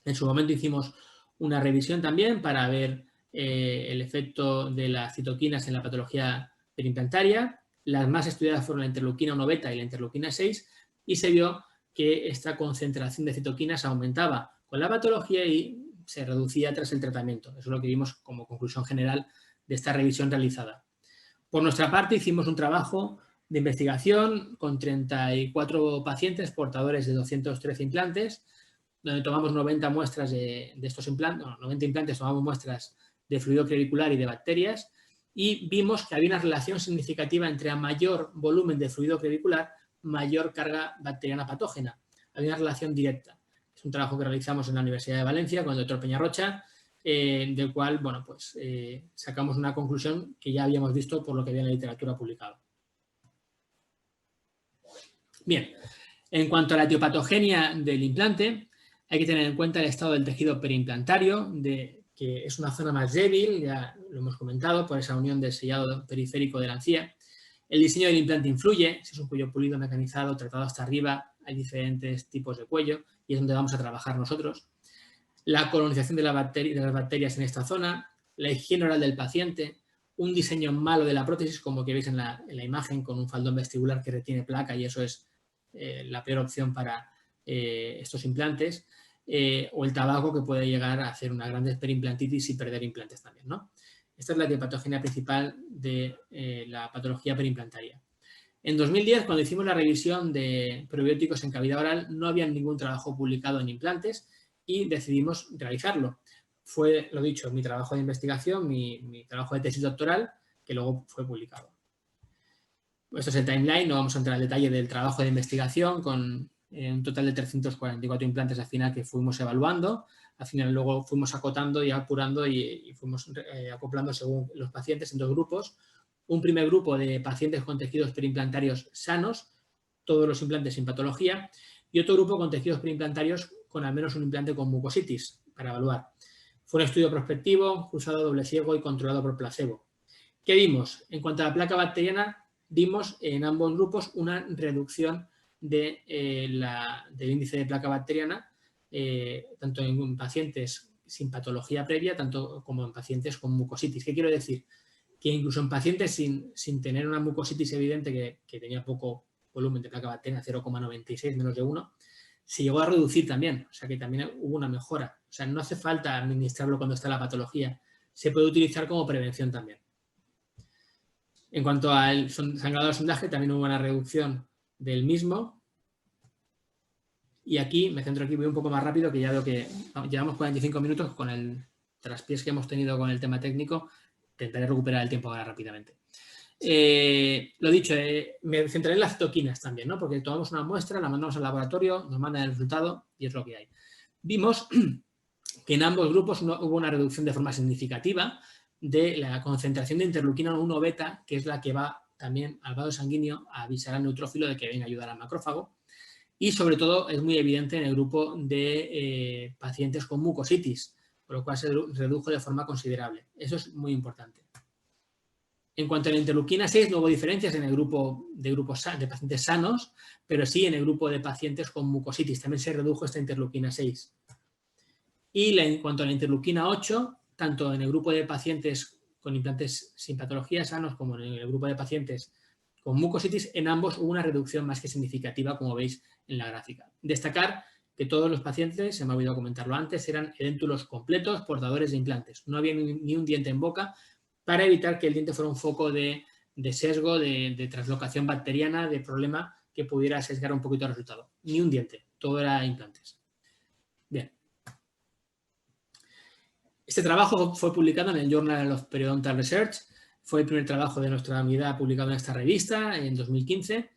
En su momento hicimos una revisión también para ver el efecto de las citoquinas en la patología perimplantaria. Las más estudiadas fueron la interleuquina 1 beta y la interleuquina 6 y se vio que esta concentración de citoquinas aumentaba con la patología y se reducía tras el tratamiento. Eso es lo que vimos como conclusión general de esta revisión realizada. Por nuestra parte hicimos un trabajo de investigación con 34 pacientes portadores de 213 implantes, donde tomamos 90 muestras de estos implantes, 90 implantes, tomamos muestras de fluido clavicular y de bacterias, y vimos que había una relación significativa entre a mayor volumen de fluido clavicular, mayor carga bacteriana patógena. Había una relación directa. Es un trabajo que realizamos en la Universidad de Valencia con el doctor Peñarrocha, del cual, bueno, pues sacamos una conclusión que ya habíamos visto por lo que había en la literatura publicada. Bien, en cuanto a la etiopatogenia del implante, hay que tener en cuenta el estado del tejido periimplantario, que es una zona más débil, ya lo hemos comentado, por esa unión del sellado periférico de la encía. El diseño del implante influye, si es un cuello pulido mecanizado, tratado hasta arriba, hay diferentes tipos de cuello y es donde vamos a trabajar nosotros. La colonización de las bacterias en esta zona, la higiene oral del paciente, un diseño malo de la prótesis, como que veis en la imagen, con un faldón vestibular que retiene placa y eso es la peor opción para estos implantes, o el tabaco, que puede llegar a hacer una gran periimplantitis y perder implantes también, ¿no? Esta es la etiopatogenia principal de la patología periimplantaria. En 2010, cuando hicimos la revisión de probióticos en cavidad oral, no había ningún trabajo publicado en implantes y decidimos realizarlo. Fue, lo dicho, mi trabajo de investigación, mi trabajo de tesis doctoral, que luego fue publicado. Esto es el timeline, no vamos a entrar al detalle del trabajo de investigación con un total de 344 implantes al final que fuimos evaluando. Al final luego fuimos acotando y apurando y fuimos acoplando según los pacientes en dos grupos. Un primer grupo de pacientes con tejidos periimplantarios sanos, todos los implantes sin patología, y otro grupo con tejidos periimplantarios con al menos un implante con mucositis para evaluar. Fue un estudio prospectivo, cruzado doble ciego y controlado por placebo. ¿Qué vimos? En cuanto a la placa bacteriana, vimos en ambos grupos una reducción del índice de placa bacteriana, tanto en pacientes sin patología previa, tanto como en pacientes con mucositis. ¿Qué quiero decir? Que incluso en pacientes sin tener una mucositis evidente, que tenía poco volumen de placa bacteriana, 0,96, menos de 1, se llegó a reducir también, o sea que también hubo una mejora. O sea, no hace falta administrarlo cuando está la patología, se puede utilizar como prevención también. En cuanto al sangrado al sondaje, también hubo una reducción del mismo. Y aquí, me centro aquí, voy un poco más rápido, que ya veo que llevamos 45 minutos con el traspiés que hemos tenido con el tema técnico. Intentaré recuperar el tiempo ahora rápidamente. Lo dicho, me centraré en las citoquinas también, ¿no? Porque tomamos una muestra, la mandamos al laboratorio, nos mandan el resultado y es lo que hay. Vimos que en ambos grupos hubo una reducción de forma significativa de la concentración de interleuquina 1 beta, que es la que va también al vaso sanguíneo a avisar al neutrófilo de que venga a ayudar al macrófago. Y sobre todo es muy evidente en el grupo de pacientes con mucositis, por lo cual se redujo de forma considerable. Eso es muy importante. En cuanto a la interleuquina 6, no hubo diferencias en el grupo de pacientes sanos, pero sí en el grupo de pacientes con mucositis. También se redujo esta interleuquina 6. Y en cuanto a la interleuquina 8, tanto en el grupo de pacientes con implantes sin patología sanos como en el grupo de pacientes con mucositis, en ambos hubo una reducción más que significativa, como veis en la gráfica. Destacar que todos los pacientes, se me ha olvidado comentarlo antes, eran edéntulos completos, portadores de implantes. No había ni un diente en boca, para evitar que el diente fuera un foco de sesgo, de translocación bacteriana, de problema que pudiera sesgar un poquito el resultado. Ni un diente, todo era implantes. Bien. Este trabajo fue publicado en el Journal of Periodontal Research, fue el primer trabajo de nuestra unidad publicado en esta revista en 2015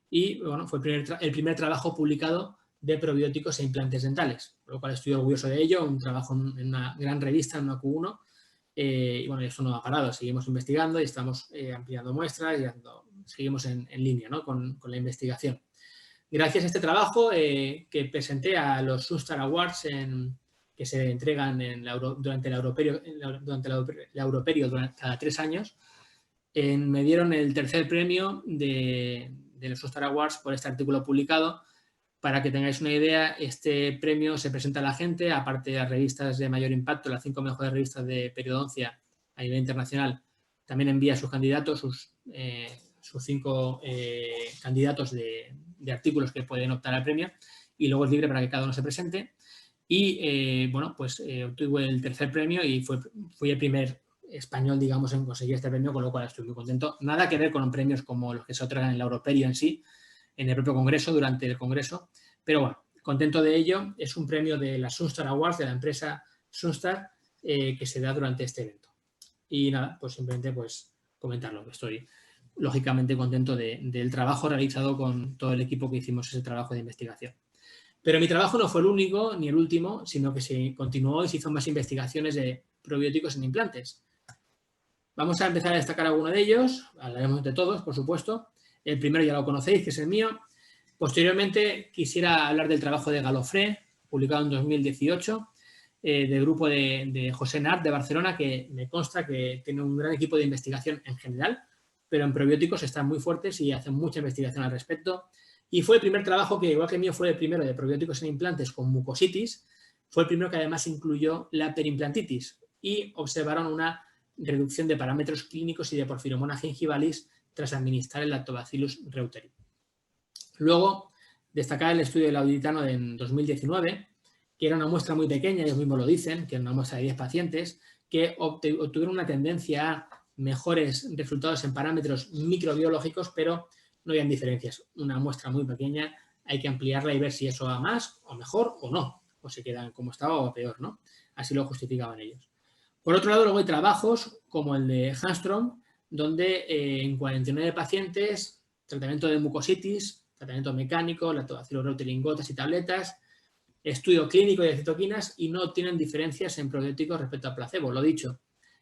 y bueno, fue el primer trabajo publicado de probióticos e implantes dentales, por lo cual estoy orgulloso de ello, un trabajo en una gran revista, en una Q1, y bueno, eso no ha parado, seguimos investigando y estamos ampliando muestras y seguimos en línea, ¿no? con la investigación. Gracias a este trabajo que presenté a los Sunstar Awards que se entregan durante la Europerio cada 3 años, me dieron el tercer premio de los Sunstar Awards por este artículo publicado. Para que tengáis una idea, este premio se presenta a la gente, aparte de las revistas de mayor impacto, las 5 mejores revistas de periodoncia a nivel internacional, también envía sus candidatos, sus 5 candidatos de artículos que pueden optar al premio y luego es libre para que cada uno se presente. Y bueno, pues obtuve el tercer premio y fui el primer español, digamos, en conseguir este premio, con lo cual estoy muy contento. Nada que ver con premios como los que se otorgan en la Europerio en sí, en el propio congreso, durante el congreso, pero bueno, contento de ello. Es un premio de la Sunstar Awards, de la empresa Sunstar, que se da durante este evento. Y nada, pues simplemente pues comentarlo, que estoy lógicamente contento del trabajo realizado con todo el equipo que hicimos ese trabajo de investigación. Pero mi trabajo no fue el único ni el último, sino que se continuó y se hizo más investigaciones de probióticos en implantes. Vamos a empezar a destacar alguno de ellos, hablaremos de todos, por supuesto. El primero ya lo conocéis, que es el mío. Posteriormente quisiera hablar del trabajo de Galofré, publicado en 2018, del grupo de José Nart de Barcelona, que me consta que tiene un gran equipo de investigación en general, pero en probióticos están muy fuertes y hacen mucha investigación al respecto. Y fue el primer trabajo que, igual que el mío, fue el primero de probióticos en implantes con mucositis. Fue el primero que además incluyó la perimplantitis y observaron una reducción de parámetros clínicos y de porfiromona gingivalis tras administrar el Lactobacillus reuteri. Luego, destacar el estudio del Auditano en 2019, que era una muestra muy pequeña, ellos mismos lo dicen, que era una muestra de 10 pacientes, que obtuvieron una tendencia a mejores resultados en parámetros microbiológicos, pero no habían diferencias. Una muestra muy pequeña, hay que ampliarla y ver si eso va más o mejor o no, o se quedan como estaba o peor, ¿no? Así lo justificaban ellos. Por otro lado, luego hay trabajos como el de Handstrom, donde en 49 pacientes, tratamiento de mucositis, tratamiento mecánico, Lactobacillus reuteri en gotas y tabletas, estudio clínico de citoquinas y no tienen diferencias en probióticos respecto al placebo. Lo dicho,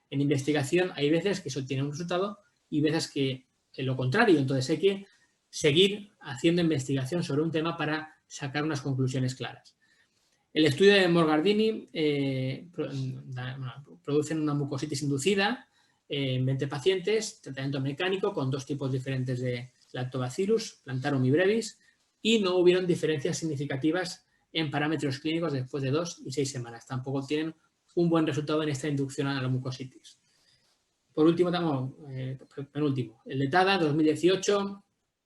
en investigación hay veces que eso tiene un resultado y veces que es lo contrario. Entonces hay que seguir haciendo investigación sobre un tema para sacar unas conclusiones claras. El estudio de Morgardini produce una mucositis inducida en 20 pacientes, tratamiento mecánico con 2 tipos diferentes de Lactobacillus, Plantarum y brevis, y no hubieron diferencias significativas en parámetros clínicos después de 2 y 6 semanas. Tampoco tienen un buen resultado en esta inducción a la mucositis. Por último, penúltimo, el de TADA 2018,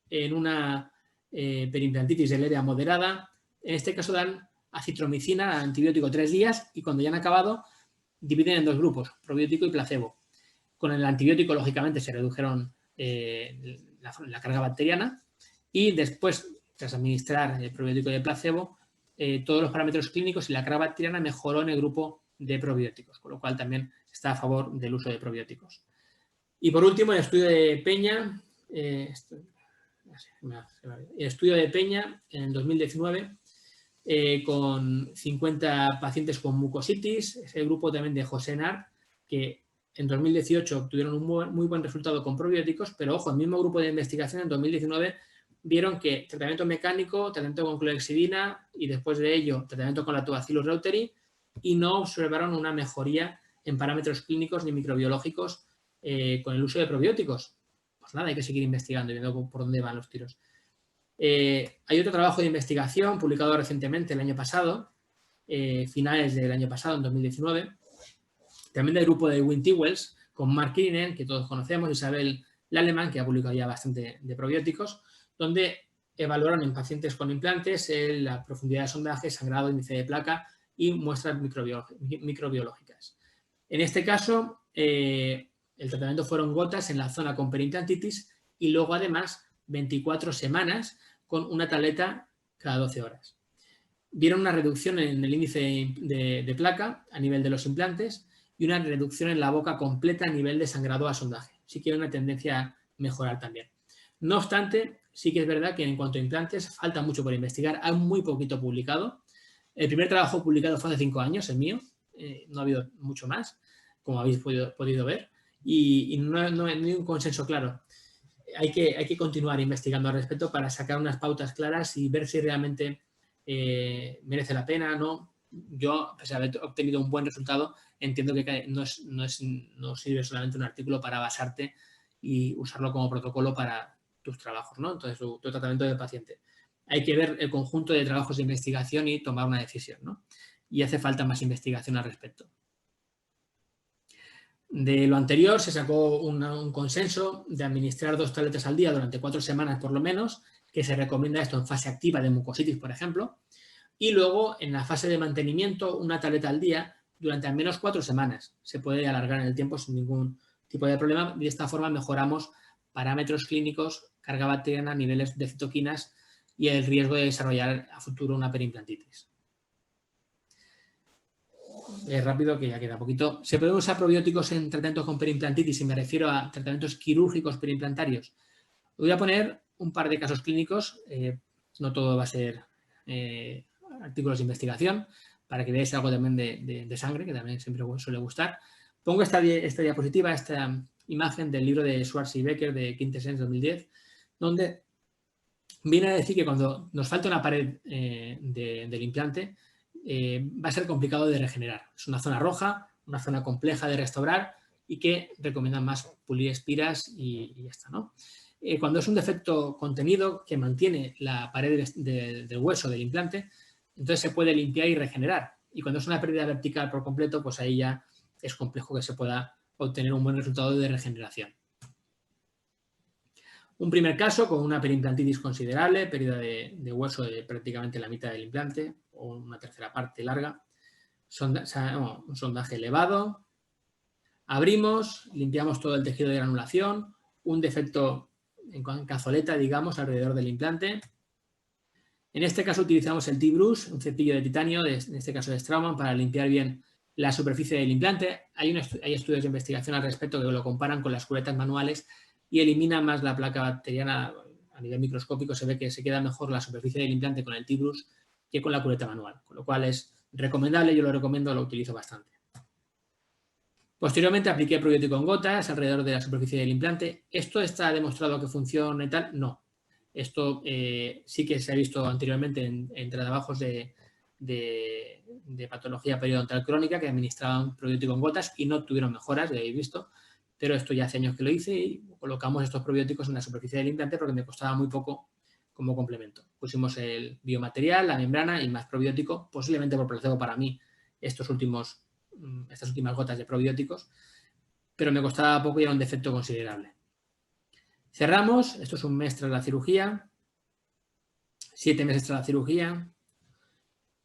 en una perimplantitis de LEREA moderada. En este caso dan acitromicina, antibiótico 3 días, y cuando ya han acabado, dividen en 2 grupos, probiótico y placebo. Con el antibiótico, lógicamente, se redujeron la carga bacteriana y después, tras administrar el probiótico y el placebo, todos los parámetros clínicos y la carga bacteriana mejoró en el grupo de probióticos, con lo cual también está a favor del uso de probióticos. Y por último, el estudio de Peña, en 2019, con 50 pacientes con mucositis, es el grupo también de José Nart, que en 2018 obtuvieron un muy buen resultado con probióticos, pero ojo, el mismo grupo de investigación en 2019 vieron que tratamiento mecánico, tratamiento con clorhexidina y después de ello tratamiento con Lactobacillus reuteri, y no observaron una mejoría en parámetros clínicos ni microbiológicos con el uso de probióticos. Pues nada, hay que seguir investigando y viendo por dónde van los tiros. Hay otro trabajo de investigación publicado recientemente, el año pasado, finales del año pasado, en 2019, también del grupo de Wynne-Tewells, con Mark Kirinen, que todos conocemos, Isabel Laleman, que ha publicado ya bastante de probióticos, donde evaluaron en pacientes con implantes la profundidad de sondaje, sangrado, índice de placa y muestras microbiológicas. En este caso, el tratamiento fueron gotas en la zona con perimplantitis y luego, además, 24 semanas con una tableta cada 12 horas. Vieron una reducción en el índice de placa a nivel de los implantes y una reducción en la boca completa a nivel de sangrado a sondaje. Sí que hay una tendencia a mejorar también. No obstante, sí que es verdad que en cuanto a implantes falta mucho por investigar. Hay muy poquito publicado. El primer trabajo publicado fue hace 5 años, el mío. No ha habido mucho más, como habéis podido ver. Y no hay un consenso claro. Hay que continuar investigando al respecto para sacar unas pautas claras y ver si realmente merece la pena o no. Yo, pese a haber obtenido un buen resultado, entiendo que no sirve solamente un artículo para basarte y usarlo como protocolo para tus trabajos, ¿no? Entonces, tu tratamiento del paciente. Hay que ver el conjunto de trabajos de investigación y tomar una decisión, ¿no? Y hace falta más investigación al respecto. De lo anterior se sacó un consenso de administrar 2 tabletas al día durante 4 semanas por lo menos, que se recomienda esto en fase activa de mucositis, por ejemplo, y luego en la fase de mantenimiento una tableta al día durante al menos 4 semanas. Se puede alargar en el tiempo sin ningún tipo de problema. De esta forma mejoramos parámetros clínicos, carga bacteriana, niveles de citoquinas y el riesgo de desarrollar a futuro una perimplantitis. Rápido, que ya queda poquito. ¿Se pueden usar probióticos en tratamientos con perimplantitis? Y me refiero a tratamientos quirúrgicos perimplantarios. Voy a poner un par de casos clínicos. No todo va a ser artículos de investigación, para que veáis algo también de sangre, que también siempre suele gustar. Pongo esta diapositiva, esta imagen del libro de Schwartz y Becker de Quintessence 2010, donde viene a decir que cuando nos falta una pared del implante, va a ser complicado de regenerar. Es una zona roja, una zona compleja de restaurar y que recomiendan más pulir espiras y ya está, ¿no? Cuando es un defecto contenido que mantiene la pared del hueso del implante, entonces se puede limpiar y regenerar. Y cuando es una pérdida vertical por completo, pues ahí ya es complejo que se pueda obtener un buen resultado de regeneración. Un primer caso con una perimplantitis considerable, pérdida de hueso de prácticamente la mitad del implante o una tercera parte larga, un sondaje elevado, abrimos, limpiamos todo el tejido de granulación, un defecto en cazoleta, digamos, alrededor del implante. En este caso utilizamos el T-Brush, un cepillo de titanio, en este caso de Straumann, para limpiar bien la superficie del implante. Hay estudios de investigación al respecto que lo comparan con las cubetas manuales y elimina más la placa bacteriana a nivel microscópico. Se ve que se queda mejor la superficie del implante con el T-Brush que con la cubeta manual, con lo cual es recomendable, yo lo recomiendo, lo utilizo bastante. Posteriormente apliqué probiótico en gotas alrededor de la superficie del implante. ¿Esto está demostrado que funciona y tal? No. Esto sí que se ha visto anteriormente en trabajos de patología periodontal crónica que administraban probiótico en gotas y no tuvieron mejoras, lo habéis visto, pero esto ya hace años que lo hice y colocamos estos probióticos en la superficie del implante porque me costaba muy poco como complemento. Pusimos el biomaterial, la membrana y más probiótico, posiblemente por placebo para mí estas últimas gotas de probióticos, pero me costaba poco y era un defecto considerable. Cerramos, esto es un mes tras la cirugía, 7 meses tras la cirugía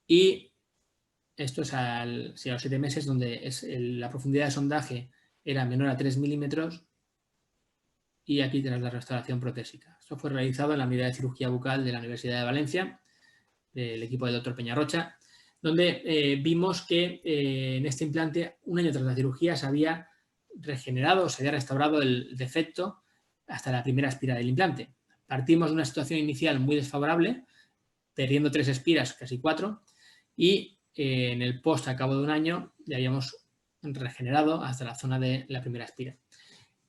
y esto es a los 7 meses donde la profundidad de sondaje era menor a 3 milímetros y aquí tenemos la restauración protésica. Esto fue realizado en la unidad de cirugía bucal de la Universidad de Valencia, del equipo del doctor Peñarrocha, donde vimos que en este implante, un año tras la cirugía, se había regenerado, se había restaurado el defecto hasta la primera espira del implante. Partimos de una situación inicial muy desfavorable, perdiendo 3 espiras, casi 4, y en el post, a cabo de un año, ya habíamos regenerado hasta la zona de la primera espira.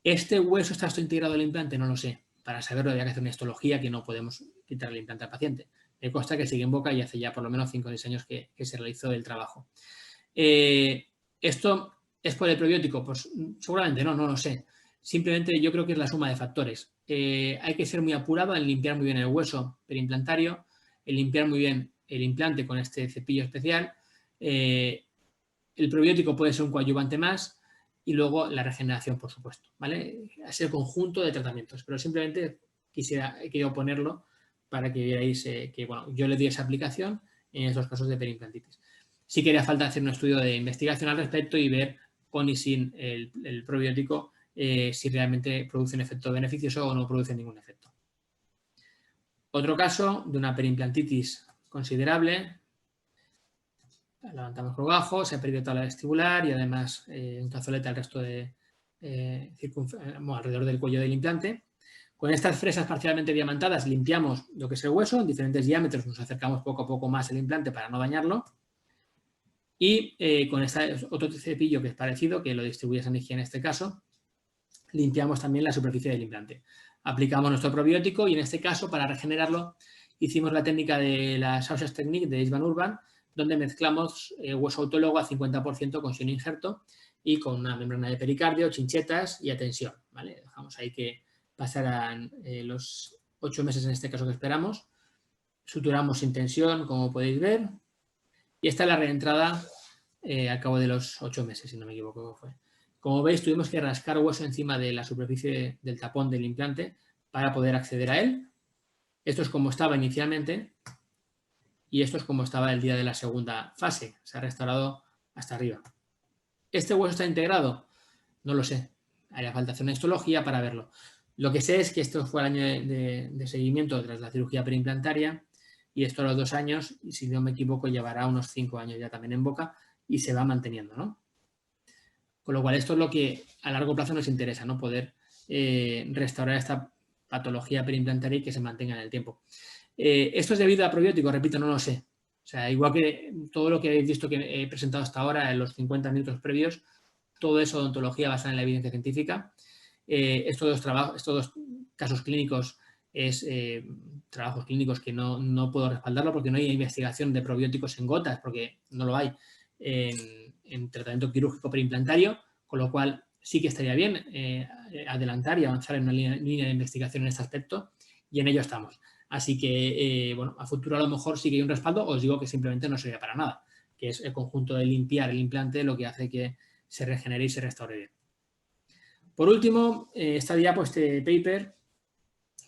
¿Este hueso está integrado al implante? No lo sé. Para saberlo había que hacer una histología que no podemos quitar el implante al paciente. Me consta que sigue en boca y hace ya por lo menos 5 o 6 años que se realizó el trabajo. ¿Esto es por el probiótico? Pues seguramente no lo sé. Simplemente yo creo que es la suma de factores. Hay que ser muy apurado en limpiar muy bien el hueso perimplantario, en limpiar muy bien el implante con este cepillo especial. El probiótico puede ser un coadyuvante más y luego la regeneración, por supuesto, ¿vale? Es el conjunto de tratamientos, pero simplemente he querido ponerlo para que veáis que, bueno, yo le di esa aplicación en estos casos de perimplantitis. Sí que haría falta hacer un estudio de investigación al respecto y ver con y sin el probiótico si realmente produce un efecto beneficioso o no produce ningún efecto. Otro caso de una perimplantitis considerable. Levantamos por abajo, se ha perdido toda la vestibular y además encazoleta el resto de alrededor del cuello del implante. Con estas fresas parcialmente diamantadas limpiamos lo que es el hueso en diferentes diámetros, nos acercamos poco a poco más al implante para no dañarlo. Y con otro cepillo que es parecido, que lo distribuye Sanigía en este caso, limpiamos también la superficie del implante. Aplicamos nuestro probiótico y en este caso, para regenerarlo, hicimos la técnica de la Sausage Technique de Isvan Urban, donde mezclamos hueso autólogo a 50% con sin injerto y con una membrana de pericardio, chinchetas y atención, ¿vale? Dejamos ahí que pasaran los 8 meses en este caso que esperamos. Suturamos sin tensión, como podéis ver. Y esta es la reentrada al cabo de los 8 meses, si no me equivoco fue. Como veis, tuvimos que rascar hueso encima de la superficie del tapón del implante para poder acceder a él. Esto es como estaba inicialmente y esto es como estaba el día de la segunda fase. Se ha restaurado hasta arriba. ¿Este hueso está integrado? No lo sé. Haría falta hacer una histología para verlo. Lo que sé es que esto fue el año de seguimiento tras la cirugía preimplantaria y esto a los 2 años, y si no me equivoco, llevará unos 5 años ya también en boca y se va manteniendo, ¿no? Con lo cual, esto es lo que a largo plazo nos interesa, ¿no? Poder restaurar esta patología preimplantaria y que se mantenga en el tiempo. ¿Esto es debido a probióticos? Repito, no lo sé. O sea, igual que todo lo que habéis visto que he presentado hasta ahora en los 50 minutos previos, todo es odontología basada en la evidencia científica. Estos dos casos clínicos es trabajos clínicos que no puedo respaldarlo porque no hay investigación de probióticos en gotas, porque no lo hay en tratamiento quirúrgico preimplantario, con lo cual sí que estaría bien adelantar y avanzar en una línea de investigación en este aspecto y en ello estamos. Así que, bueno, a futuro a lo mejor sí que hay un respaldo, os digo que simplemente no sería para nada, que es el conjunto de limpiar el implante lo que hace que se regenere y se restaure bien. Por último, esta diapo, este paper,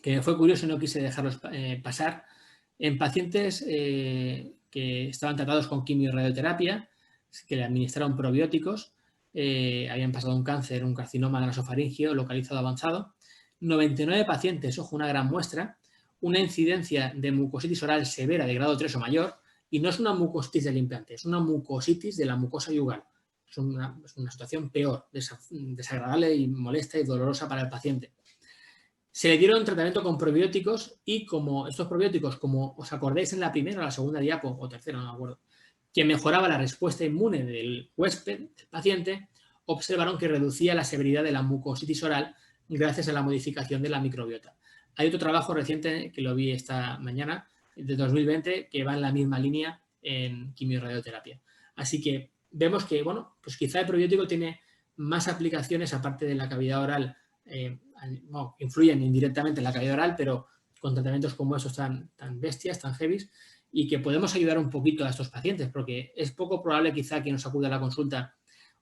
que fue curioso y no quise dejarlos pasar, en pacientes que estaban tratados con quimio y radioterapia, que le administraron probióticos, habían pasado un cáncer, un carcinoma nasofaringeo localizado avanzado, 99 pacientes, ojo, una gran muestra, una incidencia de mucositis oral severa de grado 3 o mayor, y no es una mucositis del implante, es una mucositis de la mucosa yugal. Es una situación peor, desagradable y molesta y dolorosa para el paciente. Se le dieron tratamiento con probióticos y como estos probióticos, como os acordáis en la primera o la segunda diapo, o tercera, no me acuerdo, que mejoraba la respuesta inmune del huésped, del paciente, observaron que reducía la severidad de la mucositis oral gracias a la modificación de la microbiota. Hay otro trabajo reciente que lo vi esta mañana, de 2020, que va en la misma línea en quimioradioterapia. Así que vemos que, bueno, pues quizá el probiótico tiene más aplicaciones aparte de la cavidad oral, no, influyen indirectamente en la cavidad oral, pero con tratamientos como estos tan bestias, tan heavies, y que podemos ayudar un poquito a estos pacientes, porque es poco probable quizá que nos acuda a la consulta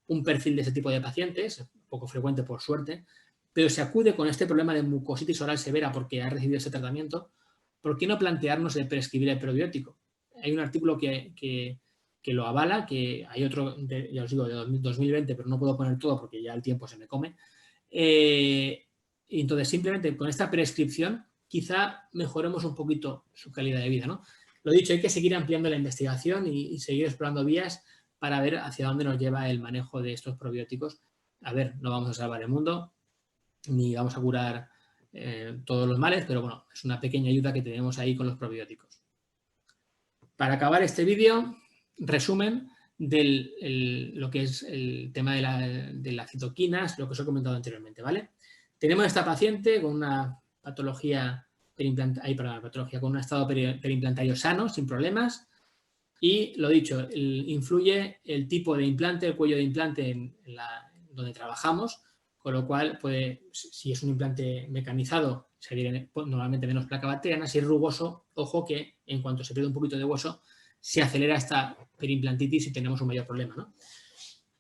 un perfil de ese tipo de pacientes, poco frecuente por suerte, pero si acude con este problema de mucositis oral severa porque ha recibido ese tratamiento, ¿por qué no plantearnos el prescribir el probiótico? Hay un artículo que lo avala, que hay otro, ya os digo, de 2020, pero no puedo poner todo porque ya el tiempo se me come. Entonces, simplemente con esta prescripción, quizá mejoremos un poquito su calidad de vida, ¿no? Lo dicho, hay que seguir ampliando la investigación y seguir explorando vías para ver hacia dónde nos lleva el manejo de estos probióticos. A ver, no vamos a salvar el mundo, ni vamos a curar todos los males, pero bueno, es una pequeña ayuda que tenemos ahí con los probióticos. Para acabar este vídeo, resumen de lo que es el tema de las citoquinas, lo que os he comentado anteriormente, ¿vale? Tenemos a esta paciente con una patología con un estado periimplantario sano, sin problemas, y lo dicho, influye el tipo de implante, el cuello de implante donde trabajamos, con lo cual, si es un implante mecanizado, se normalmente menos placa bacteriana. Si es rugoso, ojo que en cuanto se pierde un poquito de hueso, se acelera esta perimplantitis y tenemos un mayor problema, ¿no?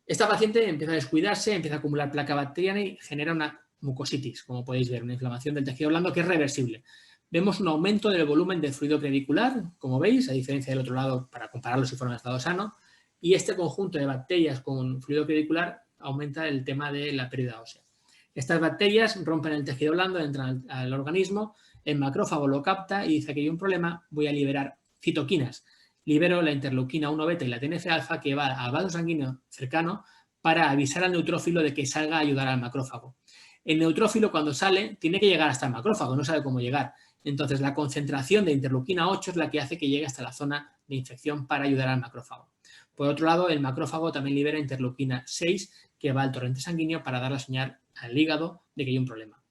Esta paciente empieza a descuidarse, empieza a acumular placa bacteriana y genera una mucositis, como podéis ver, una inflamación del tejido blando que es reversible. Vemos un aumento del volumen del fluido clavicular, como veis, a diferencia del otro lado, para compararlo si fuera en estado sano, y este conjunto de bacterias con fluido clavicular aumenta el tema de la pérdida ósea. Estas bacterias rompen el tejido blando, entran al organismo, el macrófago lo capta y dice que hay un problema, voy a liberar citoquinas. Libero la interleuquina 1 beta y la TNF-alfa que va al vaso sanguíneo cercano para avisar al neutrófilo de que salga a ayudar al macrófago. El neutrófilo cuando sale tiene que llegar hasta el macrófago, no sabe cómo llegar. Entonces la concentración de interleuquina 8 es la que hace que llegue hasta la zona de infección para ayudar al macrófago. Por otro lado, el macrófago también libera interleuquina 6 que va al torrente sanguíneo para dar la señal al hígado de que hay un problema.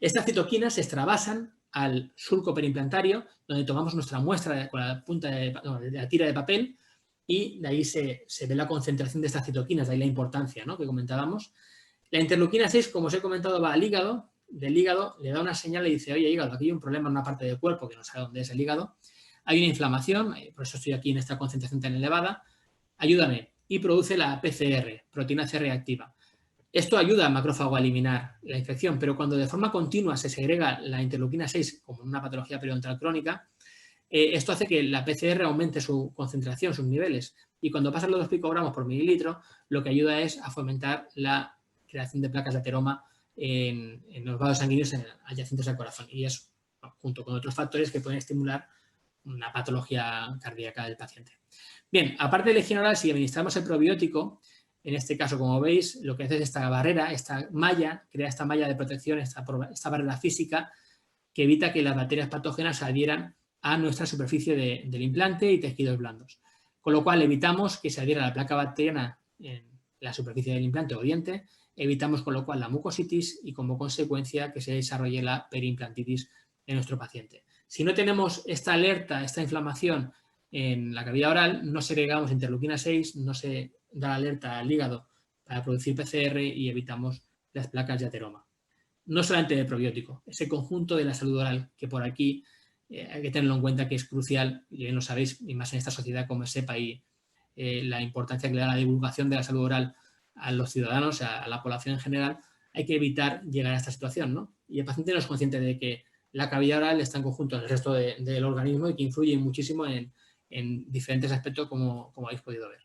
Estas citoquinas se extravasan al surco perimplantario, donde tomamos nuestra muestra con la punta de la tira de papel y de ahí se ve la concentración de estas citoquinas, de ahí la importancia, ¿no?, que comentábamos. La interleuquina 6, como os he comentado, va al hígado, del hígado le da una señal y dice, oye, hígado, aquí hay un problema en una parte del cuerpo que no sabe dónde es el hígado, hay una inflamación, por eso estoy aquí en esta concentración tan elevada, ayúdame, y produce la PCR, proteína C reactiva. Esto ayuda al macrófago a eliminar la infección, pero cuando de forma continua se segrega la interleuquina 6, como en una patología periodontal crónica, esto hace que la PCR aumente su concentración, sus niveles, y cuando pasan los 2 picogramos por mililitro, lo que ayuda es a fomentar la creación de placas de ateroma en los vasos sanguíneos adyacentes al corazón. Y es, junto con otros factores, que pueden estimular una patología cardíaca del paciente. Bien, aparte de la higiene oral, si administramos el probiótico, en este caso, como veis, lo que hace es esta barrera, esta malla, crea esta malla de protección, esta barrera física, que evita que las bacterias patógenas se adhieran a nuestra superficie del implante y tejidos blandos. Con lo cual, evitamos que se adhiera la placa bacteriana en la superficie del implante o diente, evitamos con lo cual la mucositis y como consecuencia que se desarrolle la periimplantitis en nuestro paciente. Si no tenemos esta alerta, esta inflamación en la cavidad oral, no segregamos interleuquina 6, no se da la alerta al hígado para producir PCR y evitamos las placas de ateroma. No solamente de probiótico, ese conjunto de la salud oral, que por aquí hay que tenerlo en cuenta, que es crucial, y bien lo sabéis, y más en esta sociedad como sepa, y la importancia que le da la divulgación de la salud oral a los ciudadanos, a la población en general, hay que evitar llegar a esta situación, ¿no? Y el paciente no es consciente de que la cavidad oral está en conjunto con el resto del organismo y que influye muchísimo en diferentes aspectos, como habéis podido ver.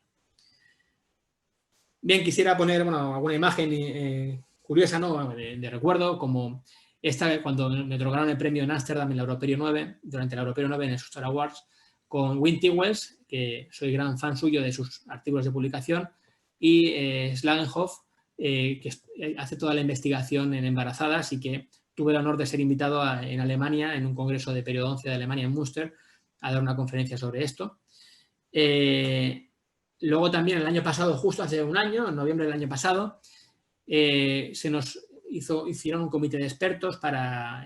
Bien, quisiera poner alguna imagen curiosa, ¿no? de recuerdo, como esta, cuando me otorgaron el premio en Ámsterdam en la Europerio 9, durante la Europerio 9 en el Sustar Awards, con Wim Tewels, que soy gran fan suyo de sus artículos de publicación, y Slagenhoff, que hace toda la investigación en embarazadas y que tuve el honor de ser invitado en Alemania, en un congreso de periodoncia de Alemania en Münster, a dar una conferencia sobre esto. Luego también el año pasado, justo hace un año, en noviembre del año pasado, se nos hicieron un comité de expertos para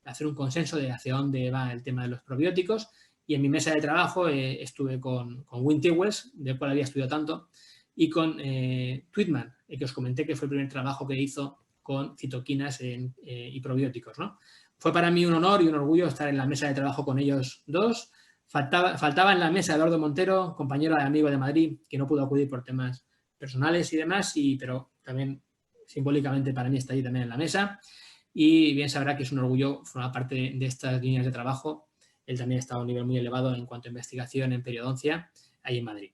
hacer un consenso de hacia dónde va el tema de los probióticos, y en mi mesa de trabajo estuve con Wim Tewels, del cual había estudiado tanto, y con Tweedman, que os comenté que fue el primer trabajo que hizo con citoquinas y probióticos, ¿no? Fue para mí un honor y un orgullo estar en la mesa de trabajo con ellos dos. Faltaba en la mesa Eduardo Montero, compañero y amigo de Madrid, que no pudo acudir por temas personales y demás, pero también simbólicamente para mí está ahí también en la mesa. Y bien sabrá que es un orgullo formar parte de estas líneas de trabajo. Él también está a un nivel muy elevado en cuanto a investigación en periodoncia ahí en Madrid.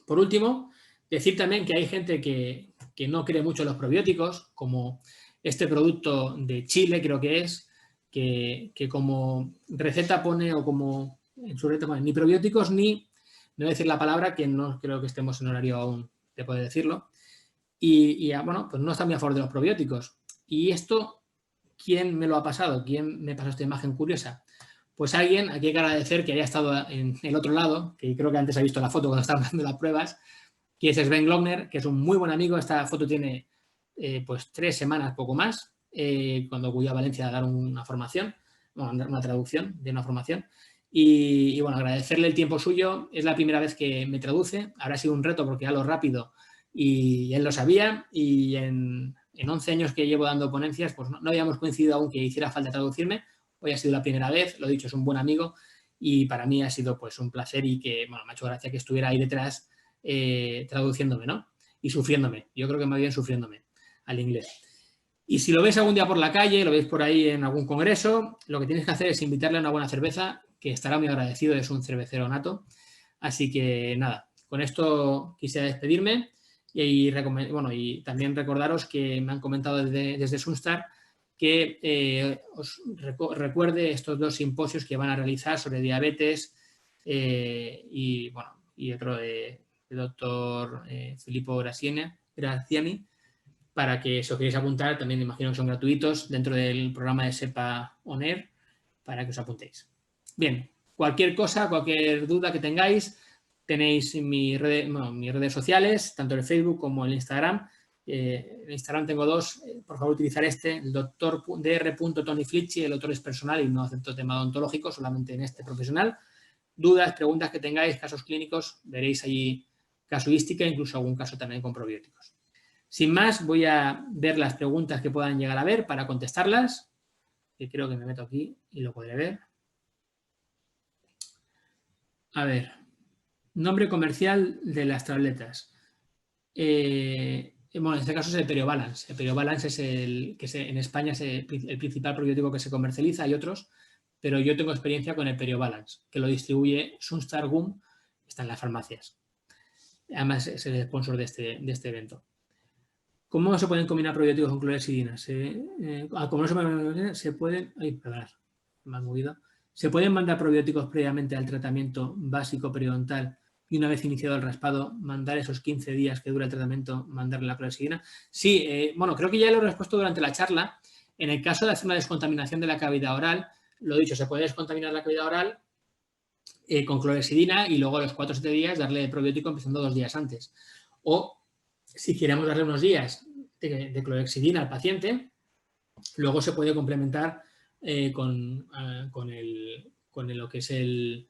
Por último, decir también que hay gente que no cree mucho en los probióticos, como este producto de Chile, creo que es, que como receta pone, o como en su receta pone, ni probióticos ni, no voy a decir la palabra, que no creo que estemos en horario aún de poder decirlo, y bueno, pues no está muy a favor de los probióticos. Y esto, ¿quién me lo ha pasado? ¿Quién me pasó esta imagen curiosa? Pues alguien, aquí hay que agradecer que haya estado en el otro lado, que creo que antes ha visto la foto cuando estaban haciendo las pruebas, que es Sven Glockner, que es un muy buen amigo. Esta foto tiene pues 3 semanas, poco más, cuando acudió a Valencia a dar una formación, una traducción de una formación. Y bueno, agradecerle el tiempo suyo. Es la primera vez que me traduce. Habrá sido un reto porque hablo rápido y él lo sabía. Y en 11 años que llevo dando ponencias, pues no habíamos coincidido aún que hiciera falta traducirme. Hoy ha sido la primera vez, lo dicho, es un buen amigo y para mí ha sido pues un placer, y que, bueno, me ha hecho gracia que estuviera ahí detrás traduciéndome, ¿no? Y sufriéndome. Yo creo que más bien sufriéndome al inglés. Y si lo veis algún día por la calle, lo veis por ahí en algún congreso, lo que tienes que hacer es invitarle a una buena cerveza, que estará muy agradecido, es un cervecero nato. Así que nada, con esto quisiera despedirme y también recordaros que me han comentado desde Sunstar que os recuerde estos 2 simposios que van a realizar sobre diabetes y otro de doctor Filippo Graziani, para que si os queréis apuntar, también me imagino que son gratuitos dentro del programa de SEPA On Air, para que os apuntéis. Bien, cualquier cosa, cualquier duda que tengáis, tenéis mis redes sociales, tanto el Facebook como el Instagram. En Instagram tengo 2, por favor utilizar el doctor Dr. Flicci, el otro es personal y no acepto tema odontológico, solamente en este profesional. Dudas, preguntas que tengáis, casos clínicos, veréis allí casuística, incluso algún caso también con probióticos. Sin más, voy a ver las preguntas que puedan llegar a ver para contestarlas, que creo que me meto aquí y lo podré ver. A ver, nombre comercial de las tabletas. Bueno, en este caso es el Periobalance. El Periobalance es el que en España es el principal probiótico que se comercializa. Hay otros, pero yo tengo experiencia con el PerioBalance, que lo distribuye Sunstar Gum, está en las farmacias. Además, es el sponsor de este evento. ¿Cómo se pueden combinar probióticos con clorexidina? Como no se pueden... Ay, perdón, me han movido. ¿Se pueden mandar probióticos previamente al tratamiento básico periodontal y una vez iniciado el raspado, mandar esos 15 días que dura el tratamiento, mandarle la clorexidina? Sí, bueno, creo que ya lo he respuesto durante la charla. En el caso de hacer una descontaminación de la cavidad oral, lo dicho, se puede descontaminar la cavidad oral con clorexidina y luego a los 4 o 7 días darle probiótico empezando 2 días antes. O si queremos darle unos días de clorexidina al paciente, luego se puede complementar con lo que es el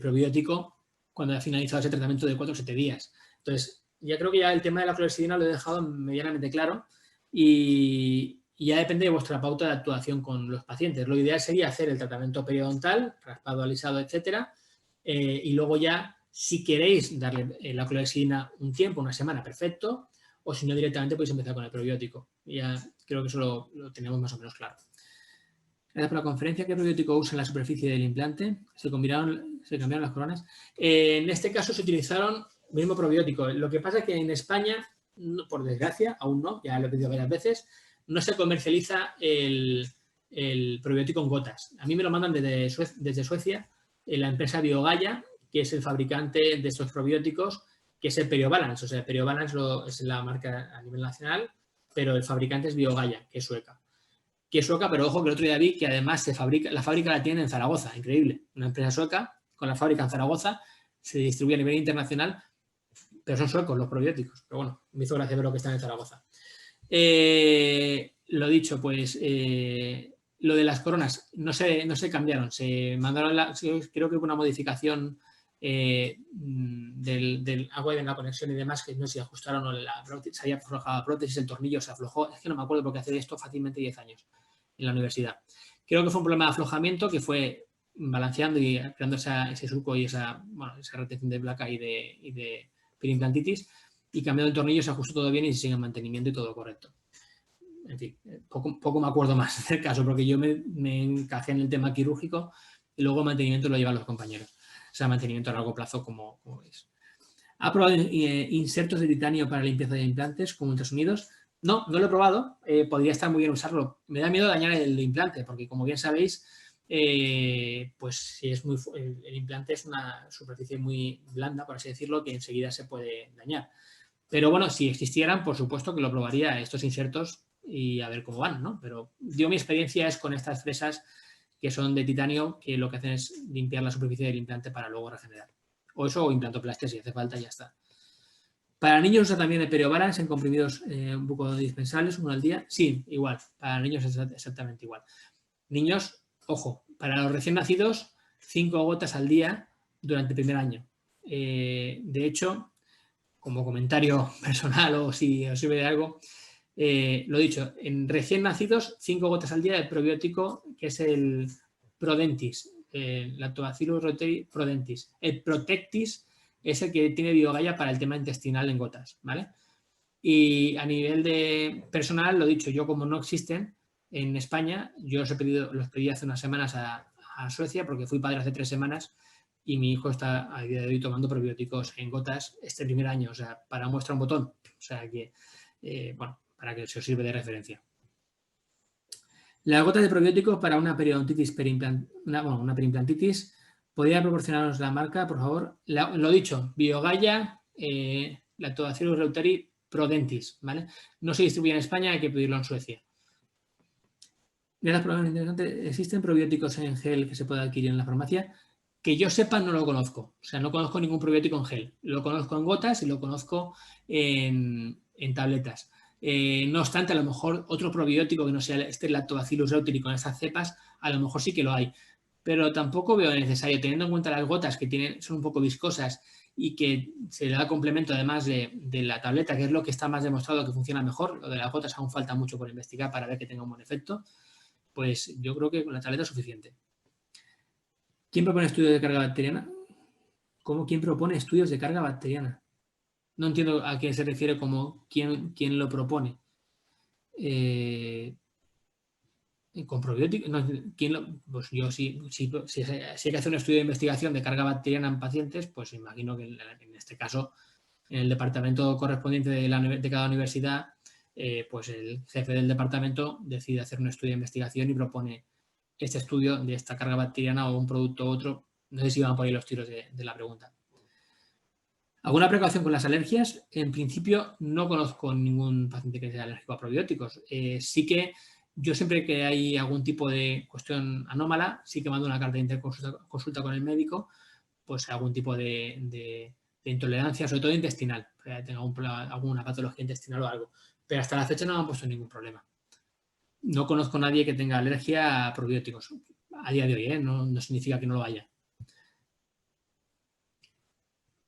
probiótico cuando ha finalizado ese tratamiento de 4 o 7 días. Entonces, ya creo que ya el tema de la clorexidina lo he dejado medianamente claro y ya depende de vuestra pauta de actuación con los pacientes. Lo ideal sería hacer el tratamiento periodontal, raspado, alisado, etcétera, y luego ya, si queréis darle la clorexidina un tiempo, una semana, perfecto, o si no, directamente podéis empezar con el probiótico. Ya creo que eso lo tenemos más o menos claro. Gracias por la conferencia. ¿Qué probiótico usa en la superficie del implante? ¿Se cambiaron las coronas? En este caso se utilizaron el mismo probiótico. Lo que pasa es que en España, por desgracia, aún no, ya lo he pedido varias veces, no se comercializa el probiótico en gotas. A mí me lo mandan desde Suecia, la empresa BioGaia, que es el fabricante de estos probióticos, que es el PerioBalance. O sea, el PerioBalance es la marca a nivel nacional, pero el fabricante es BioGaia, que es sueca. Pero ojo que el otro día vi que además la fábrica la tienen en Zaragoza, increíble. Una empresa sueca con la fábrica en Zaragoza, se distribuye a nivel internacional, pero son suecos los probióticos. Pero bueno, me hizo gracia ver lo que están en Zaragoza. Lo dicho, pues lo de las coronas no se cambiaron, se mandaron, creo que hubo una modificación del agua y de la conexión y demás, que no sé si ajustaron o se había aflojado la prótesis, el tornillo se aflojó, es que no me acuerdo porque hace esto fácilmente 10 años en la universidad. Creo que fue un problema de aflojamiento que fue balanceando y creando ese surco y esa retención de placa y de periimplantitis, y cambiando el tornillo se ajustó todo bien y se sigue en mantenimiento y todo correcto. En fin, poco me acuerdo más del caso porque yo me encajé en el tema quirúrgico y luego el mantenimiento lo llevan los compañeros. O sea, mantenimiento a largo plazo, como veis. ¿Ha probado insertos de titanio para limpieza de implantes como ultrasonidos? No lo he probado. Podría estar muy bien usarlo. Me da miedo dañar el implante porque, como bien sabéis, pues si es el implante es una superficie muy blanda, por así decirlo, que enseguida se puede dañar. Pero bueno, si existieran, por supuesto que lo probaría estos insertos y a ver cómo van, ¿no? Pero yo mi experiencia es con estas fresas que son de titanio, que lo que hacen es limpiar la superficie del implante para luego regenerar. O eso, o implantoplastia, si hace falta, ya está. Para niños usa también el PerioBalance en comprimidos un poco dispensables, 1 al día. Sí, igual. Para niños es exactamente igual. Niños, ojo, para los recién nacidos, 5 gotas al día durante el primer año. De hecho, como comentario personal o si os sirve de algo, lo dicho, en recién nacidos, 5 gotas al día de probiótico, que es el Prodentis, Lactobacillus reuteri Prodentis. El Protectis es el que tiene BioGaia para el tema intestinal en gotas, ¿vale? Y a nivel de personal, lo dicho, yo como no existen en España, yo los pedí hace unas semanas a Suecia porque fui padre hace 3 semanas y mi hijo está a día de hoy tomando probióticos en gotas este primer año, o sea, para muestra un botón. O sea que, bueno, para que se os sirva de referencia. Las gotas de probióticos para una periodontitis una periimplantitis, ¿podría proporcionarnos la marca, por favor? Lo dicho, BioGaia, Lactobacillus reuteri Prodentis, ¿vale? No se distribuye en España, hay que pedirlo en Suecia. ¿Existen probióticos en gel que se pueda adquirir en la farmacia? Que yo sepa, no lo conozco. O sea, no conozco ningún probiótico en gel. Lo conozco en gotas y lo conozco en tabletas. No obstante, a lo mejor otro probiótico que no sea este Lactobacillus reuteri con estas cepas, a lo mejor sí que lo hay. Pero tampoco veo necesario, teniendo en cuenta las gotas que son un poco viscosas y que se le da complemento además de la tableta, que es lo que está más demostrado que funciona mejor. Lo de las gotas aún falta mucho por investigar para ver que tenga un buen efecto. Pues yo creo que con la tableta es suficiente. ¿Quién propone estudios de carga bacteriana? ¿Cómo quién propone estudios de carga bacteriana? No entiendo a qué se refiere como quién lo propone. Con probióticos, no, pues yo si hay que hacer un estudio de investigación de carga bacteriana en pacientes, pues imagino que en este caso, en el departamento correspondiente de cada universidad, pues el jefe del departamento decide hacer un estudio de investigación y propone este estudio de esta carga bacteriana o un producto u otro. No sé si van por ahí los tiros de la pregunta. ¿Alguna precaución con las alergias? En principio no conozco ningún paciente que sea alérgico a probióticos. Sí que yo siempre que hay algún tipo de cuestión anómala, sí que mando una carta de interconsulta con el médico, pues algún tipo de intolerancia, sobre todo intestinal, que tenga alguna patología intestinal o algo. Pero hasta la fecha no me han puesto ningún problema. No conozco a nadie que tenga alergia a probióticos a día de hoy, ¿eh? No significa que no lo haya.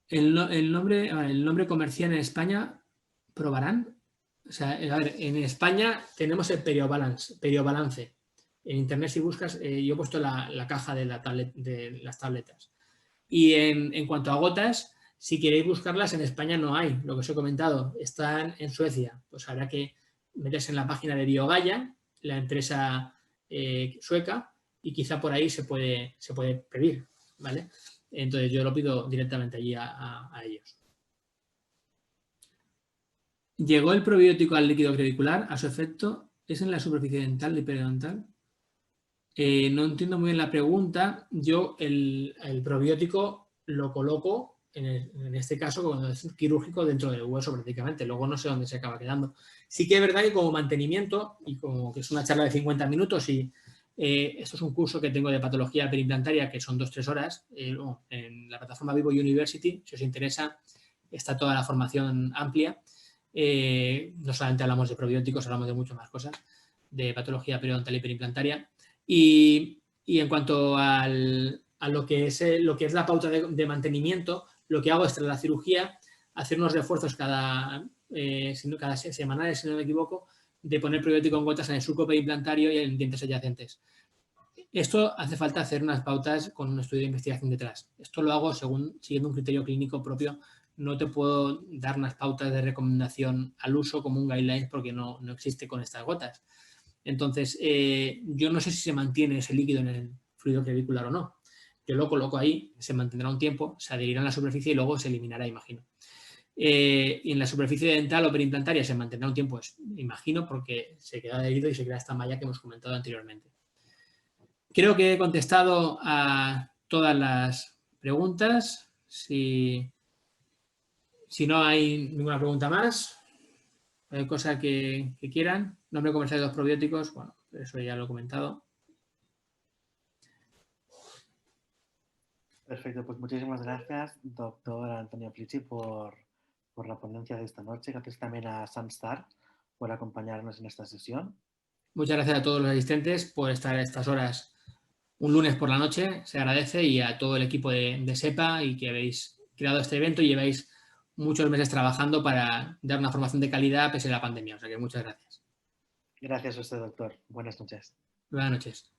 El nombre comercial en España, ¿probarán? O sea, a ver, en España tenemos el periobalance. En internet si buscas, yo he puesto la caja de las tabletas. Y en cuanto a gotas, si queréis buscarlas, en España no hay, lo que os he comentado, están en Suecia. Pues habrá que meterse en la página de BioGaia, la empresa sueca, y quizá por ahí se puede pedir, ¿vale? Entonces yo lo pido directamente allí a ellos. ¿Llegó el probiótico al líquido crevicular? A su efecto, ¿es en la superficie dental y periodontal? No entiendo muy bien la pregunta. Yo el probiótico lo coloco, en este caso, cuando es quirúrgico, dentro del hueso prácticamente. Luego no sé dónde se acaba quedando. Sí que es verdad que como mantenimiento, y como que es una charla de 50 minutos y esto es un curso que tengo de patología perimplantaria que son 2-3 horas en la plataforma Vivo University. Si os interesa, está toda la formación amplia. No solamente hablamos de probióticos, hablamos de muchas más cosas, de patología periodontal y perimplantaria. Y en cuanto a lo que es la pauta de mantenimiento, lo que hago es tras la cirugía hacer unos refuerzos cada semanales, si no me equivoco, de poner probiótico en gotas en el surco perimplantario y en dientes adyacentes. Esto hace falta hacer unas pautas con un estudio de investigación detrás. Esto lo hago siguiendo un criterio clínico propio. No te puedo dar unas pautas de recomendación al uso como un guideline porque no existe con estas gotas. Entonces, yo no sé si se mantiene ese líquido en el fluido crevicular o no. Yo lo coloco ahí, se mantendrá un tiempo, se adherirá en la superficie y luego se eliminará, imagino. Y en la superficie dental o perimplantaria se mantendrá un tiempo, imagino, porque se queda adherido y se crea esta malla que hemos comentado anteriormente. Creo que he contestado a todas las preguntas. Si no hay ninguna pregunta más, cosa que quieran. Nombre comercial de los probióticos, bueno, eso ya lo he comentado. Perfecto, pues muchísimas gracias, doctor Antonio Plichi, por la ponencia de esta noche. Gracias también a Sunstar por acompañarnos en esta sesión. Muchas gracias a todos los asistentes por estar a estas horas un lunes por la noche, se agradece, y a todo el equipo de SEPA y que habéis creado este evento y lleváis muchos meses trabajando para dar una formación de calidad pese a la pandemia. O sea que muchas gracias. Gracias a usted, doctor. Buenas noches. Buenas noches.